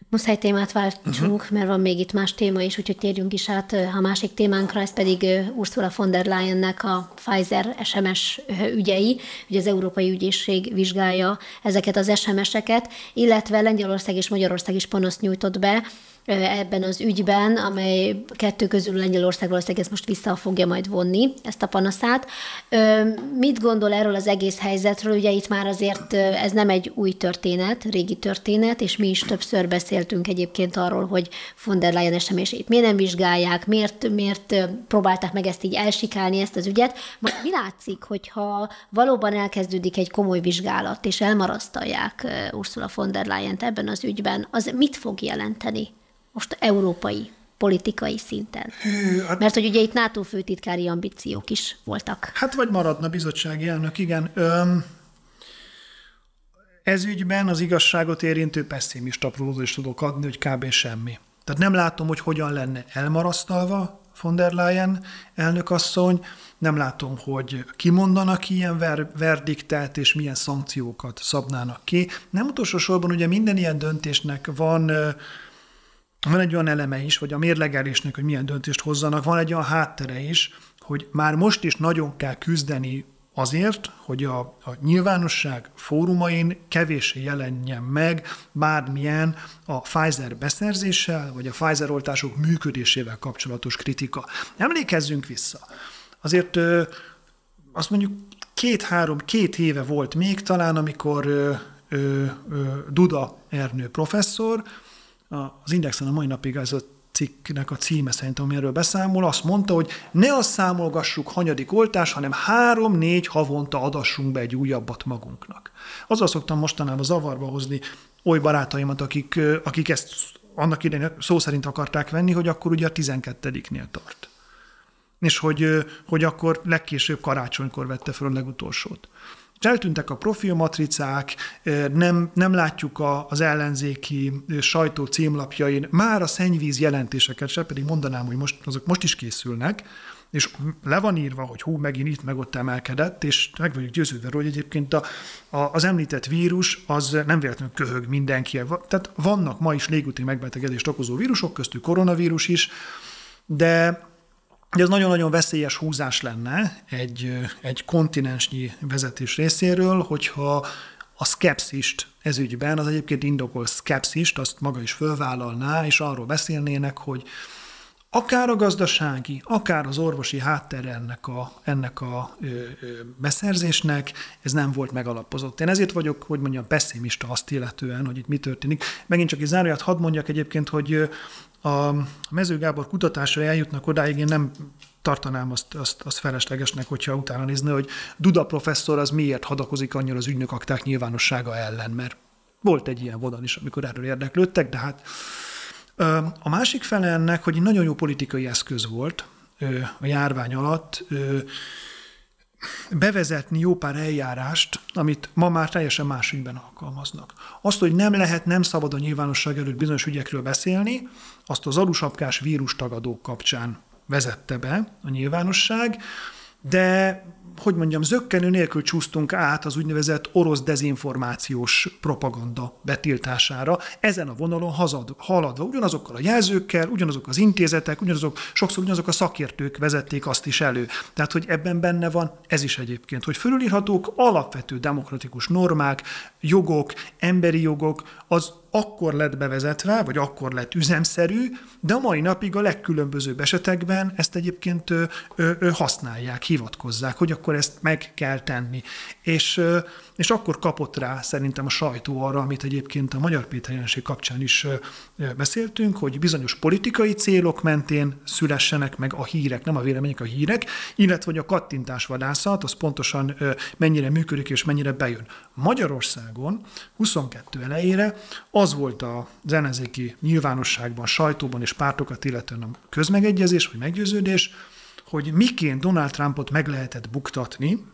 Muszáj témát váltsunk, mert van még itt más téma is, úgyhogy térjünk is át a másik témánkra, ez pedig Ursula von der Leyennek a Pfizer SMS ügyei. Ugye az Európai Ügyészség vizsgálja ezeket az SMS-eket, illetve Lengyelország és Magyarország is panaszt nyújtott be ebben az ügyben, amely kettő közül Lengyelország valószínűleg ezt most vissza fogja majd vonni, ezt a panaszát. Mit gondol erről az egész helyzetről? Ugye itt már azért ez nem egy új történet, régi történet, és mi is többször beszéltünk egyébként arról, hogy von der Leyen SMS-ét miért nem vizsgálják, miért próbálták meg ezt így elsikálni, ezt az ügyet. Most mi látszik, hogyha valóban elkezdődik egy komoly vizsgálat, és elmarasztalják Ursula von der Leyent ebben az ügyben, az mit fog jelenteni? Most európai, politikai szinten. Mert hogy ugye itt NATO főtitkári ambíciók is voltak. Hát vagy maradna bizottsági elnök, igen. Ez ügyben az igazságot érintő pessimista prózist tudok adni, hogy kb. Semmi. Tehát nem látom, hogy hogyan lenne elmarasztalva von der Leyen elnökasszony, nem látom, hogy kimondanak ilyen verdiktet, és milyen szankciókat szabnának ki. Nem utolsó sorban ugye minden ilyen döntésnek van egy olyan eleme is, vagy a mérlegelésnek, hogy milyen döntést hozzanak, van egy olyan háttere is, hogy már most is nagyon kell küzdeni azért, hogy a nyilvánosság fórumain kevéssé jelenjen meg bármilyen a Pfizer beszerzéssel, vagy a Pfizer oltások működésével kapcsolatos kritika. Emlékezzünk vissza. Azért azt mondjuk 2 éve volt még talán, amikor Duda Ernő professzor, az Indexen a mai napig ez a cikknek a címe szerintem, ami erről beszámol, azt mondta, hogy ne azt számolgassuk, hanyadik oltás, hanem 3-4 havonta adassunk be egy újabbat magunknak. Azzal szoktam mostanában zavarba hozni oly barátaimat, akik ezt annak idején szó szerint akarták venni, hogy akkor ugye a 12-nél tart. És hogy akkor legkésőbb karácsonykor vette fel a legutolsót. Eltűntek a profilmatricák, nem látjuk az ellenzéki sajtó címlapjain már a szennyvíz jelentéseket se, pedig mondanám, hogy azok most is készülnek, és le van írva, hogy megint itt meg ott emelkedett, és meg vagyok győződve róla, hogy egyébként az említett vírus az nem véletlenül köhög mindenki. Tehát vannak ma is légúti megbetegedést okozó vírusok, köztük koronavírus is, de ez nagyon-nagyon veszélyes húzás lenne egy kontinensnyi vezetés részéről, hogyha a szkepszist ez ügyben, az egyébként indokolt szkepszist, azt maga is fölvállalná, és arról beszélnének, hogy akár a gazdasági, akár az orvosi háttere ennek a beszerzésnek, ez nem volt megalapozott. Én ezért vagyok, hogy mondjam, pessimista azt illetően, hogy itt mi történik. Megint csak egy záróját hadd mondjak egyébként, hogy a Mező Gábor kutatásra eljutnak odáig, én nem tartanám azt feleslegesnek, hogyha utána nézni, hogy Duda professzor az miért hadakozik annyira az ügynökakták nyilvánossága ellen, mert volt egy ilyen vonal is, amikor erről érdeklődtek, de hát a másik fele ennek, hogy egy nagyon jó politikai eszköz volt a járvány alatt bevezetni jó pár eljárást, amit ma már teljesen más ügyben alkalmaznak. Azt, hogy nem szabad a nyilvánosság előtt bizonyos ügyekről beszélni, azt az alusapkás vírustagadók kapcsán vezette be a nyilvánosság, de, hogy mondjam, zökkenő nélkül csúsztunk át az úgynevezett orosz dezinformációs propaganda betiltására, ezen a vonalon haladva ugyanazokkal a jelzőkkel, ugyanazok az intézetek, sokszor ugyanazok a szakértők vezették azt is elő. Tehát, hogy ebben benne van ez is egyébként, hogy fölülírhatók alapvető demokratikus normák, jogok, emberi jogok, az akkor lett bevezetve, vagy akkor lett üzemszerű, de a mai napig a legkülönbözőbb esetekben ezt egyébként használják, hivatkozzák, hogy akkor ezt meg kell tenni. És akkor kapott rá szerintem a sajtó arra, amit egyébként a Magyar Péter jelenség kapcsán is beszéltünk, hogy bizonyos politikai célok mentén szülessenek meg a hírek, nem a vélemények, a hírek, illetve hogy a kattintásvadászat, az pontosan mennyire működik és mennyire bejön. Magyarországon 22 elejére az volt az ellenzéki nyilvánosságban, sajtóban és pártokat illetően a közmegegyezés vagy meggyőződés, hogy miként Donald Trumpot meg lehetett buktatni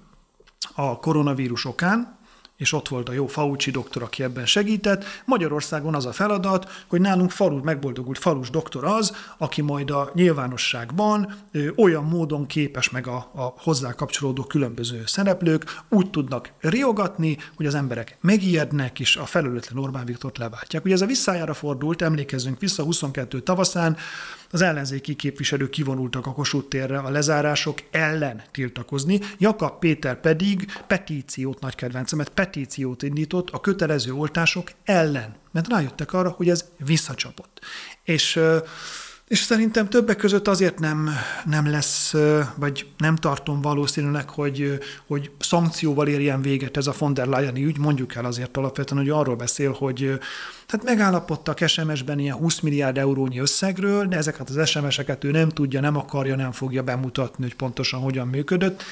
a koronavírus okán, és ott volt a jó Fauci doktor, aki ebben segített. Magyarországon az a feladat, hogy nálunk megboldogult falus doktor az, aki majd a nyilvánosságban olyan módon képes, meg a hozzá kapcsolódó különböző szereplők úgy tudnak riogatni, hogy az emberek megijednek, és a felelőtlen Orbán Viktort leváltják. Ugye ez a visszájára fordult, emlékezzünk vissza, 22 tavaszán az ellenzéki képviselők kivonultak a Kossuth térre a lezárások ellen tiltakozni, Jakab Péter pedig nagy kedvencemet, petíciót indított a kötelező oltások ellen, mert rájöttek arra, hogy ez visszacsapott. És szerintem többek között azért nem lesz, vagy nem tartom valószínűleg, hogy szankcióval érjen véget ez a von der Leyen-i ügy. Mondjuk el azért alapvetően, hogy arról beszél, hogy hát megállapodtak SMS-ben ilyen 20 milliárd eurónyi összegről, de ezeket az SMS-eket ő nem tudja, nem akarja, nem fogja bemutatni, hogy pontosan hogyan működött.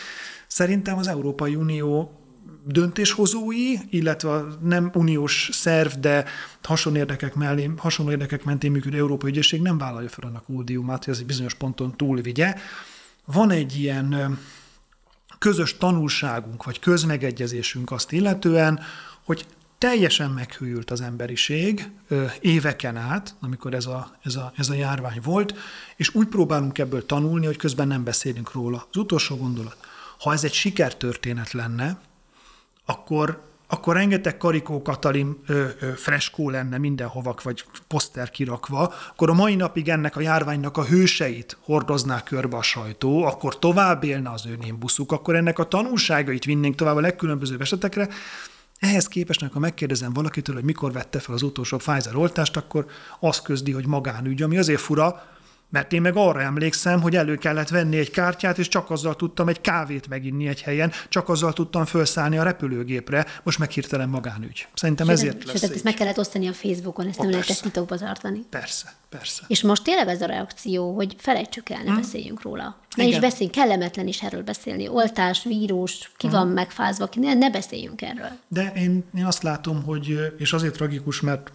Szerintem az Európai Unió döntéshozói, illetve a nem uniós szerv, de hasonló érdekek mentén működő Európai Ügyészség nem vállalja fel annak ódiumát, hogy ez egy bizonyos ponton túlvigye. Van egy ilyen közös tanulságunk, vagy közmegegyezésünk azt illetően, hogy teljesen meghűlt az emberiség éveken át, amikor ez a járvány volt, és úgy próbálunk ebből tanulni, hogy közben nem beszélünk róla. Az utolsó gondolat. Ha ez egy sikertörténet lenne, akkor rengeteg Karikó Katalin freskó lenne mindenhova, vagy poszter kirakva, akkor a mai napig ennek a járványnak a hőseit hordoznák körbe a sajtó, akkor tovább élne az ő nimbuszuk, akkor ennek a tanulságait vinnénk tovább a legkülönbözőbb esetekre. Ehhez képest, ha megkérdezem valakitől, hogy mikor vette fel az utolsó Pfizer oltást, akkor azt közdi, hogy magánügy, ami azért fura, mert én meg arra emlékszem, hogy elő kellett venni egy kártyát, és csak azzal tudtam egy kávét meginni egy helyen, csak azzal tudtam felszállni a repülőgépre, most meg hirtelen magánügy. Szerintem ezért lesz. Sőt, ezt meg kellett osztani a Facebookon, ezt nem lehetett titokba tartani. Persze. És most tényleg ez a reakció, hogy felejtsük el, ne beszéljünk róla. Ne is beszéljünk, kellemetlen is erről beszélni. Oltás, vírus, ki van megfázva, ne beszéljünk erről. De én azt látom, hogy, és azért tragikus, mert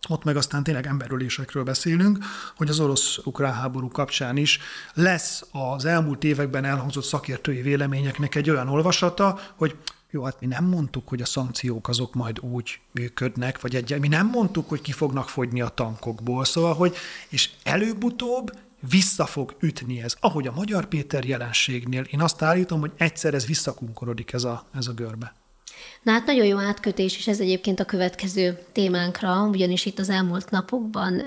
ott meg aztán tényleg emberölésekről beszélünk, hogy az orosz-ukrán háború kapcsán is lesz az elmúlt években elhangzott szakértői véleményeknek egy olyan olvasata, hogy jó, hát mi nem mondtuk, hogy a szankciók azok majd úgy működnek, vagy mi nem mondtuk, hogy ki fognak fogyni a tankokból, szóval, hogy és előbb-utóbb vissza fog ütni ez. Ahogy a Magyar Péter jelenségnél, én azt állítom, hogy egyszer ez visszakunkorodik ez a görbe. Na hát nagyon jó átkötés, és ez egyébként a következő témánkra, ugyanis itt az elmúlt napokban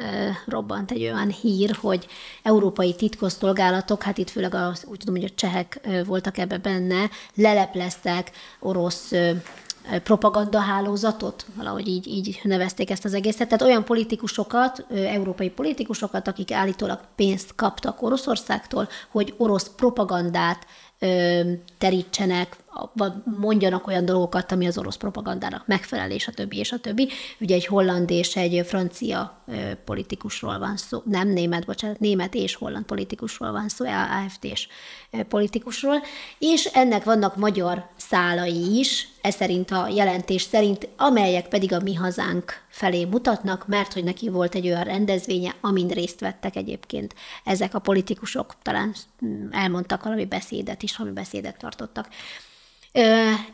robbant egy olyan hír, hogy európai titkosszolgálatok, hát itt főleg úgy tudom, hogy a csehek voltak ebbe benne, lelepleztek orosz propagandahálózatot, valahogy így nevezték ezt az egészet. Tehát olyan politikusokat, európai politikusokat, akik állítólag pénzt kaptak Oroszországtól, hogy orosz propagandát terítsenek, mondjanak olyan dolgokat, ami az orosz propagandának megfelel, és a többi, és a többi. Ugye egy holland és egy francia politikusról van szó, nem német, bocsánat, német és holland politikusról van szó, AfD-s politikusról, és ennek vannak magyar szálai is, ez szerint a jelentés szerint, amelyek pedig a Mi Hazánk felé mutatnak, mert hogy neki volt egy olyan rendezvénye, amin részt vettek egyébként ezek a politikusok, talán elmondtak valami beszédet is, valami beszédet tartottak.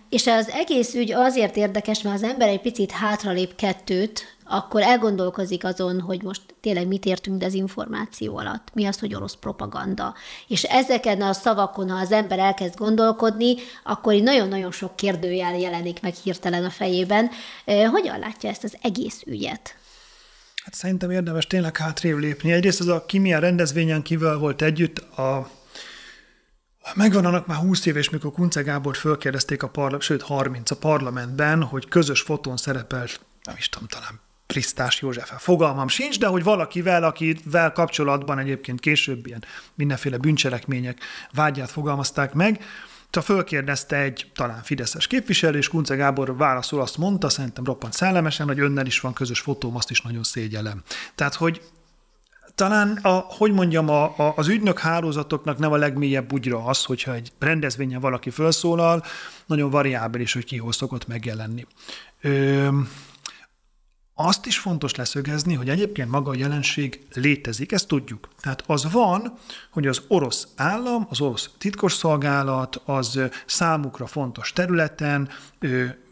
És az egész ügy azért érdekes, mert az ember egy picit hátralép kettőt, akkor elgondolkozik azon, hogy most tényleg mit értünk dezinformáció alatt, mi az, hogy orosz propaganda. És ezeken a szavakon, ha az ember elkezd gondolkodni, akkor így nagyon-nagyon sok kérdőjel jelenik meg hirtelen a fejében. Hogyan látja ezt az egész ügyet? Hát szerintem érdemes tényleg hátrébb lépni. Egyrészt az a ki milyen rendezvényen kivel volt együtt, megvan annak már 20 éves, mikor Kunce Gábort fölkérdezték sőt 30 a parlamentben, hogy közös fotón szerepel, nem is tudom, talán Prisztás Józseffel. Fogalmam sincs, de hogy valakivel, akivel kapcsolatban egyébként később ilyen mindenféle bűncselekmények vágyát fogalmazták meg, tehát fölkérdezte egy talán fideszes képviselő, és Kunce Gábor válaszul azt mondta, szerintem roppant szellemesen, hogy önnel is van közös fotóm, azt is nagyon szégyellem. Tehát, hogy talán, az ügynök hálózatoknak nem a legmélyebb bugyra az, hogyha egy rendezvényen valaki felszólal, nagyon variábilis, hogy ki hol szokott megjelenni. Azt is fontos leszögezni, hogy egyébként maga a jelenség létezik, ezt tudjuk. Tehát az van, hogy az orosz állam, az orosz titkosszolgálat az számukra fontos területen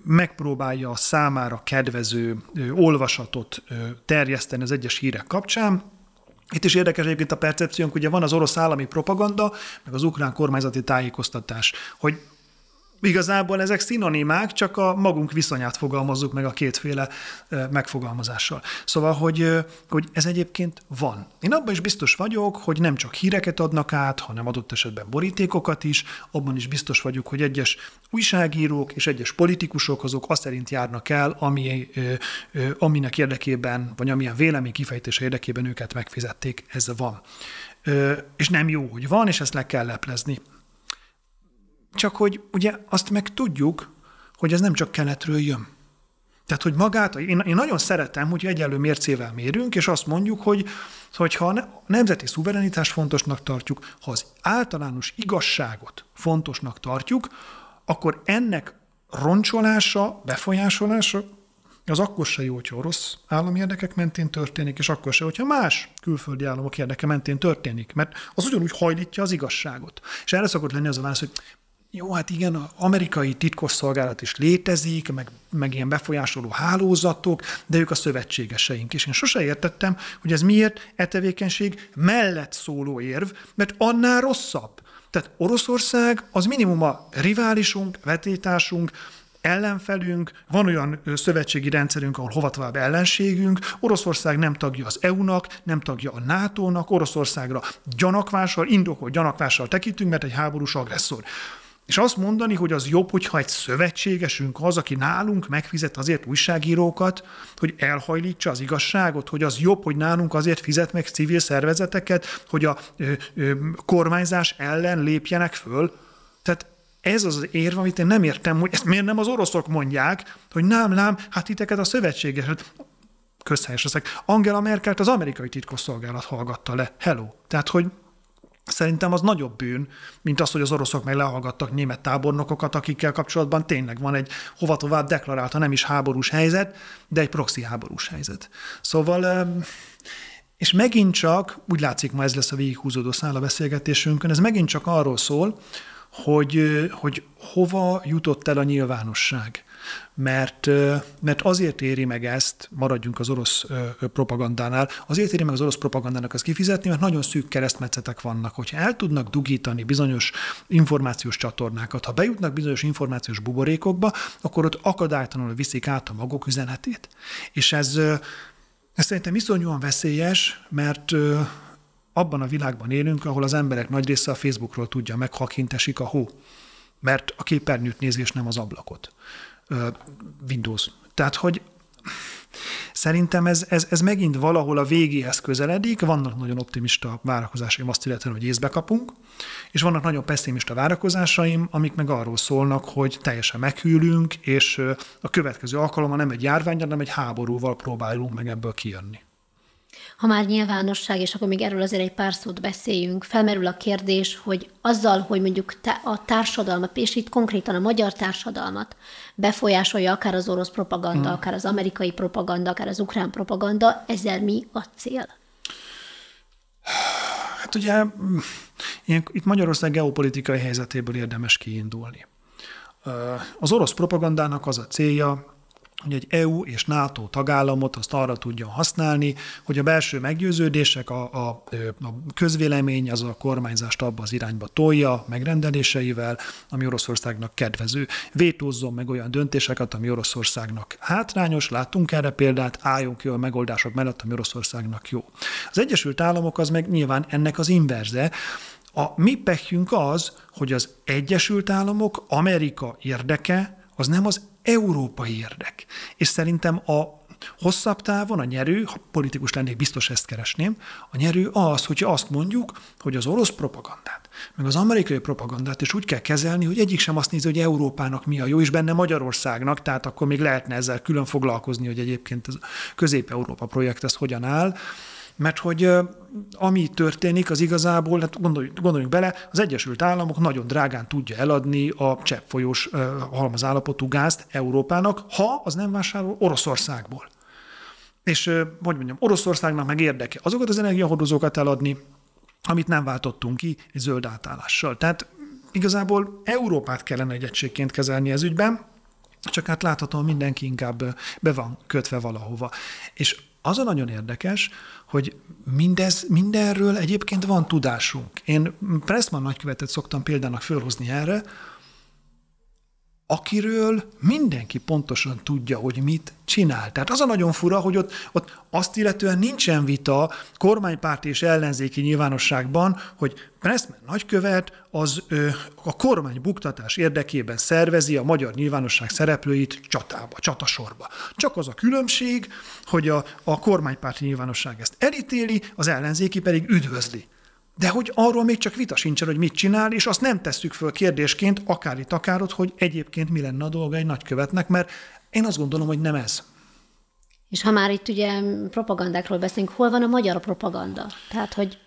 megpróbálja a számára kedvező olvasatot terjeszteni az egyes hírek kapcsán. Itt is érdekes egyébként a percepciónk, ugye van az orosz állami propaganda, meg az ukrán kormányzati tájékoztatás, hogy igazából ezek szinonimák, csak a magunk viszonyát fogalmazzuk meg a kétféle megfogalmazással. Szóval, hogy ez egyébként van. Én abban is biztos vagyok, hogy nem csak híreket adnak át, hanem adott esetben borítékokat is, abban is biztos vagyok, hogy egyes újságírók és egyes politikusok azok azt szerint járnak el, aminek érdekében, vagy amilyen vélemény kifejtése érdekében őket megfizették. Ez van. És nem jó, hogy van, és ezt le kell leplezni. Csak hogy ugye azt meg tudjuk, hogy ez nem csak keletről jön. Tehát, hogy magát, én nagyon szeretem, hogy egyenlő mércével mérünk, és azt mondjuk, hogy ha a nemzeti szuverenitást fontosnak tartjuk, ha az általános igazságot fontosnak tartjuk, akkor ennek roncsolása, befolyásolása az akkor se jó, hogyha orosz állami érdekek mentén történik, és akkor se, hogyha más külföldi államok érdeke mentén történik, mert az ugyanúgy hajlítja az igazságot. És erre szokott lenni az a válasz, hogy jó, hát igen, az amerikai titkosszolgálat is létezik, meg ilyen befolyásoló hálózatok, de ők a szövetségeseink. És én sose értettem, hogy ez miért tevékenység mellett szóló érv, mert annál rosszabb. Tehát Oroszország az minimum a riválisunk, vetétársunk, ellenfelünk, van olyan szövetségi rendszerünk, ahol hova tovább ellenségünk, Oroszország nem tagja az EU-nak, nem tagja a NATO-nak, Oroszországra gyanakvással, indokolt gyanakvással tekintünk, mert egy háborús agresszor. És azt mondani, hogy az jobb, hogyha egy szövetségesünk az, aki nálunk megfizet azért újságírókat, hogy elhajlítsa az igazságot, hogy az jobb, hogy nálunk azért fizet meg civil szervezeteket, hogy a kormányzás ellen lépjenek föl. Tehát ez az érv, amit én nem értem, hogy ezt miért nem az oroszok mondják, hogy nem, hát titeket a szövetségeset, közhelyes leszek, Angela Merkelt az amerikai titkosszolgálat hallgatta le. Hello. Tehát, hogy szerintem az nagyobb bűn, mint az, hogy az oroszok meg lehallgattak német tábornokokat, akikkel kapcsolatban tényleg van egy hova tovább deklarálta nem is háborús helyzet, de egy proxy háborús helyzet. Szóval, és megint csak, úgy látszik ma ez lesz a végighúzódó szál a beszélgetésünkön, ez megint csak arról szól, hogy hova jutott el a nyilvánosság. Mert azért éri meg ezt, maradjunk az orosz propagandánál, azért éri meg az orosz propagandának ezt kifizetni, mert nagyon szűk keresztmetszetek vannak. Hogyha el tudnak dugítani bizonyos információs csatornákat, ha bejutnak bizonyos információs buborékokba, akkor ott akadálytalanul viszik át a maguk üzenetét. És ez szerintem iszonyúan veszélyes, mert abban a világban élünk, ahol az emberek nagy része a Facebookról tudja meg, ha kint esik a hó. Mert a képernyőt nézi, és nem az ablakot. Windows. Tehát, hogy szerintem ez megint valahol a végéhez közeledik, vannak nagyon optimista várakozásaim azt illetően, hogy észbe kapunk, és vannak nagyon pessimista várakozásaim, amik meg arról szólnak, hogy teljesen meghűlünk, és a következő alkalommal nem egy járvánnyal, hanem egy háborúval próbálunk meg ebből kijönni. Ha már nyilvánosság, és akkor még erről azért egy pár szót beszéljünk, felmerül a kérdés, hogy azzal, hogy mondjuk a társadalmat, és itt konkrétan a magyar társadalmat befolyásolja akár az orosz propaganda, akár az amerikai propaganda, akár az ukrán propaganda, ezzel mi a cél? Hát ugye itt Magyarország geopolitikai helyzetéből érdemes kiindulni. Az orosz propagandának az a célja, hogy egy EU és NATO tagállamot azt arra tudjon használni, hogy a belső meggyőződések, a közvélemény, az a kormányzást abba az irányba tolja megrendeléseivel, ami Oroszországnak kedvező. Vétózzon meg olyan döntéseket, ami Oroszországnak hátrányos, láttunk erre példát, álljunk ki a megoldások mellett, ami Oroszországnak jó. Az Egyesült Államok az meg nyilván ennek az inverze. A mi pehjünk az, hogy az Egyesült Államok, Amerika érdeke, az nem az európai érdek. És szerintem a hosszabb távon a nyerő, ha politikus lennék, biztos ezt keresném, a nyerő az, hogyha azt mondjuk, hogy az orosz propagandát, meg az amerikai propagandát is úgy kell kezelni, hogy egyik sem azt nézi, hogy Európának mi a jó, és benne Magyarországnak, tehát akkor még lehetne ezzel külön foglalkozni, hogy egyébként a Közép-Európa projekt ez hogyan áll, mert hogy ami történik, az igazából, hát gondoljunk bele, az Egyesült Államok nagyon drágán tudja eladni a cseppfolyós halmazállapotú gázt Európának, ha az nem vásárol Oroszországból. És, hogy mondjam, Oroszországnak meg érdeke azokat az energiahordozókat eladni, amit nem váltottunk ki egy zöld átállással. Tehát igazából Európát kellene egy egységként kezelni ez ügyben, csak hát láthatóan mindenki inkább be van kötve valahova. És az a nagyon érdekes, hogy mindenről egyébként van tudásunk. Én Pressman nagykövetet szoktam példának fölhozni erre, akiről mindenki pontosan tudja, hogy mit csinál. Tehát az a nagyon fura, hogy ott azt illetően nincsen vita kormánypárti és ellenzéki nyilvánosságban, hogy Pressman nagykövet az a kormány buktatás érdekében szervezi a magyar nyilvánosság szereplőit csatába, csatasorba. Csak az a különbség, hogy a kormánypárti nyilvánosság ezt elítéli, az ellenzéki pedig üdvözli. De hogy arról még csak vita sincsen, hogy mit csinál, és azt nem tesszük föl kérdésként, akár itt, akár ott, hogy egyébként mi lenne a dolga egy nagykövetnek, mert én azt gondolom, hogy nem ez. És ha már itt ugye propagandákról beszélünk, hol van a magyar propaganda? Tehát, hogy...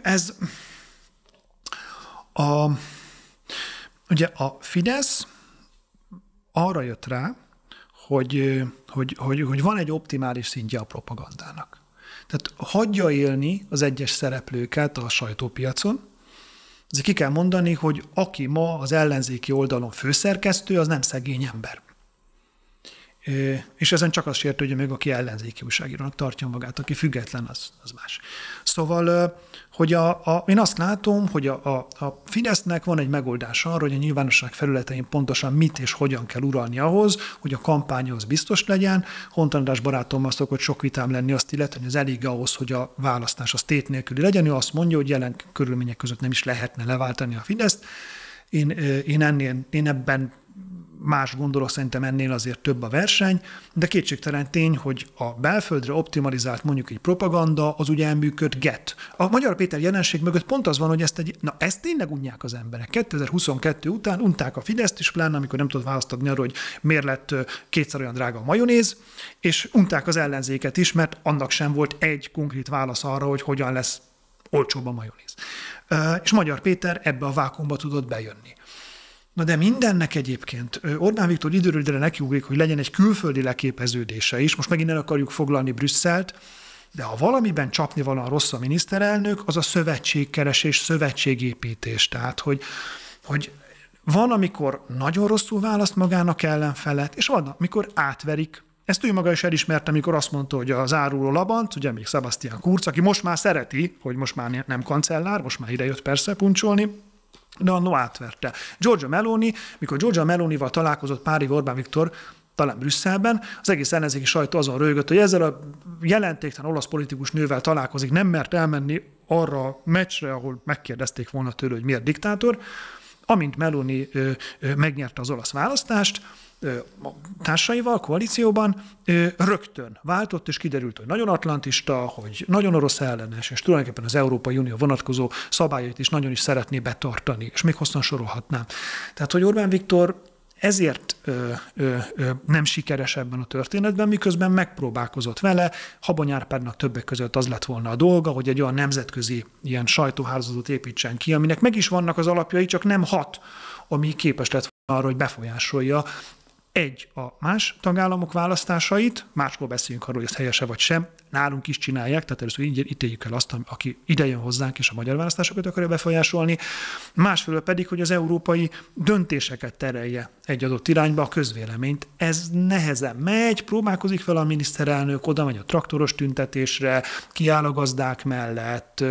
ez... Ugye a Fidesz arra jött rá, hogy van egy optimális szintje a propagandának. Tehát hagyja élni az egyes szereplőket a sajtópiacon. Azért ki kell mondani, hogy aki ma az ellenzéki oldalon főszerkesztő, az nem szegény ember. És ezen csak azt sértődjön meg, aki ellenzéki újságírónak tartja magát, aki független, az más. Szóval, hogy én azt látom, hogy a Fidesznek van egy megoldás arra, hogy a nyilvánosság felületein pontosan mit és hogyan kell uralni ahhoz, hogy a kampány az biztos legyen. Hontan András barátommal szokott sok vitám lenni azt illetve, hogy az elég ahhoz, hogy a választás az tét nélküli legyen. Ő azt mondja, hogy jelen körülmények között nem is lehetne leváltani a Fideszt. Én ebben más gondolok, szerintem ennél azért több a verseny, de kétségtelen tény, hogy a belföldre optimalizált mondjuk egy propaganda, az ugye elműködget. A Magyar Péter jelenség mögött pont az van, hogy ezt tényleg unják az emberek. 2022 után unták a Fideszt is, pláne amikor nem tudott választ adni arra, hogy miért lett kétszer olyan drága a majonéz, és unták az ellenzéket is, mert annak sem volt egy konkrét válasz arra, hogy hogyan lesz olcsóbb a majonéz. És Magyar Péter ebbe a vákuumba tudott bejönni. Na de mindennek egyébként Orbán Viktor időről időre nekiugrik, hogy legyen egy külföldi leképeződése is. Most megint el akarjuk foglalni Brüsszelt, de ha valamiben csapni valami rossz a miniszterelnök, az a szövetségkeresés, szövetségépítés. Tehát, hogy van, amikor nagyon rosszul választ magának ellenfelet, és van, amikor átverik. Ezt ő maga is elismerte, amikor azt mondta, hogy az áruló Labant, ugye még Sebastian Kurz, aki most már szereti, hogy most már nem kancellár, most már idejött persze puncsolni, de annó átverte. Giorgia Meloni, mikor Giorgia Melonival találkozott pár év Orbán Viktor, talán Brüsszelben, az egész ellenzéki sajtó azon röhögött, hogy ezzel a jelentéktelen olasz politikus nővel találkozik, nem mert elmenni arra a meccsre, ahol megkérdezték volna tőle, hogy miért diktátor. Amint Meloni megnyerte az olasz választást, társaival, koalícióban rögtön váltott, és kiderült, hogy nagyon atlantista, hogy nagyon orosz ellenes, és tulajdonképpen az Európai Unió vonatkozó szabályait is nagyon is szeretné betartani, és még hosszan sorolhatnám. Tehát, hogy Orbán Viktor ezért nem sikeres ebben a történetben, miközben megpróbálkozott vele. Habony Árpádnak többek között az lett volna a dolga, hogy egy olyan nemzetközi ilyen sajtóhálózatot építsen ki, aminek meg is vannak az alapjai, csak nem hat, ami képes lett volna arra, hogy befolyásolja a más tagállamok választásait, máskor beszéljünk arról, hogy ez helyese vagy sem, nálunk is csinálják, tehát először ítéljük el azt, aki idejön hozzánk, és a magyar választásokat akarja befolyásolni, másfelől pedig, hogy az európai döntéseket terelje egy adott irányba, a közvéleményt. Ez nehezen megy, próbálkozik fel a miniszterelnök, oda megy a traktoros tüntetésre, kiáll a gazdák mellett,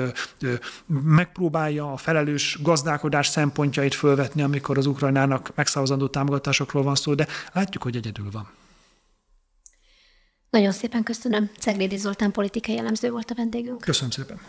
megpróbálja a felelős gazdálkodás szempontjait fölvetni, amikor az Ukrajnának megszavazandó támogatásokról van szó, de látjuk, hogy egyedül van. Nagyon szépen köszönöm. Ceglédi Zoltán politikai elemző volt a vendégünk. Köszönöm szépen.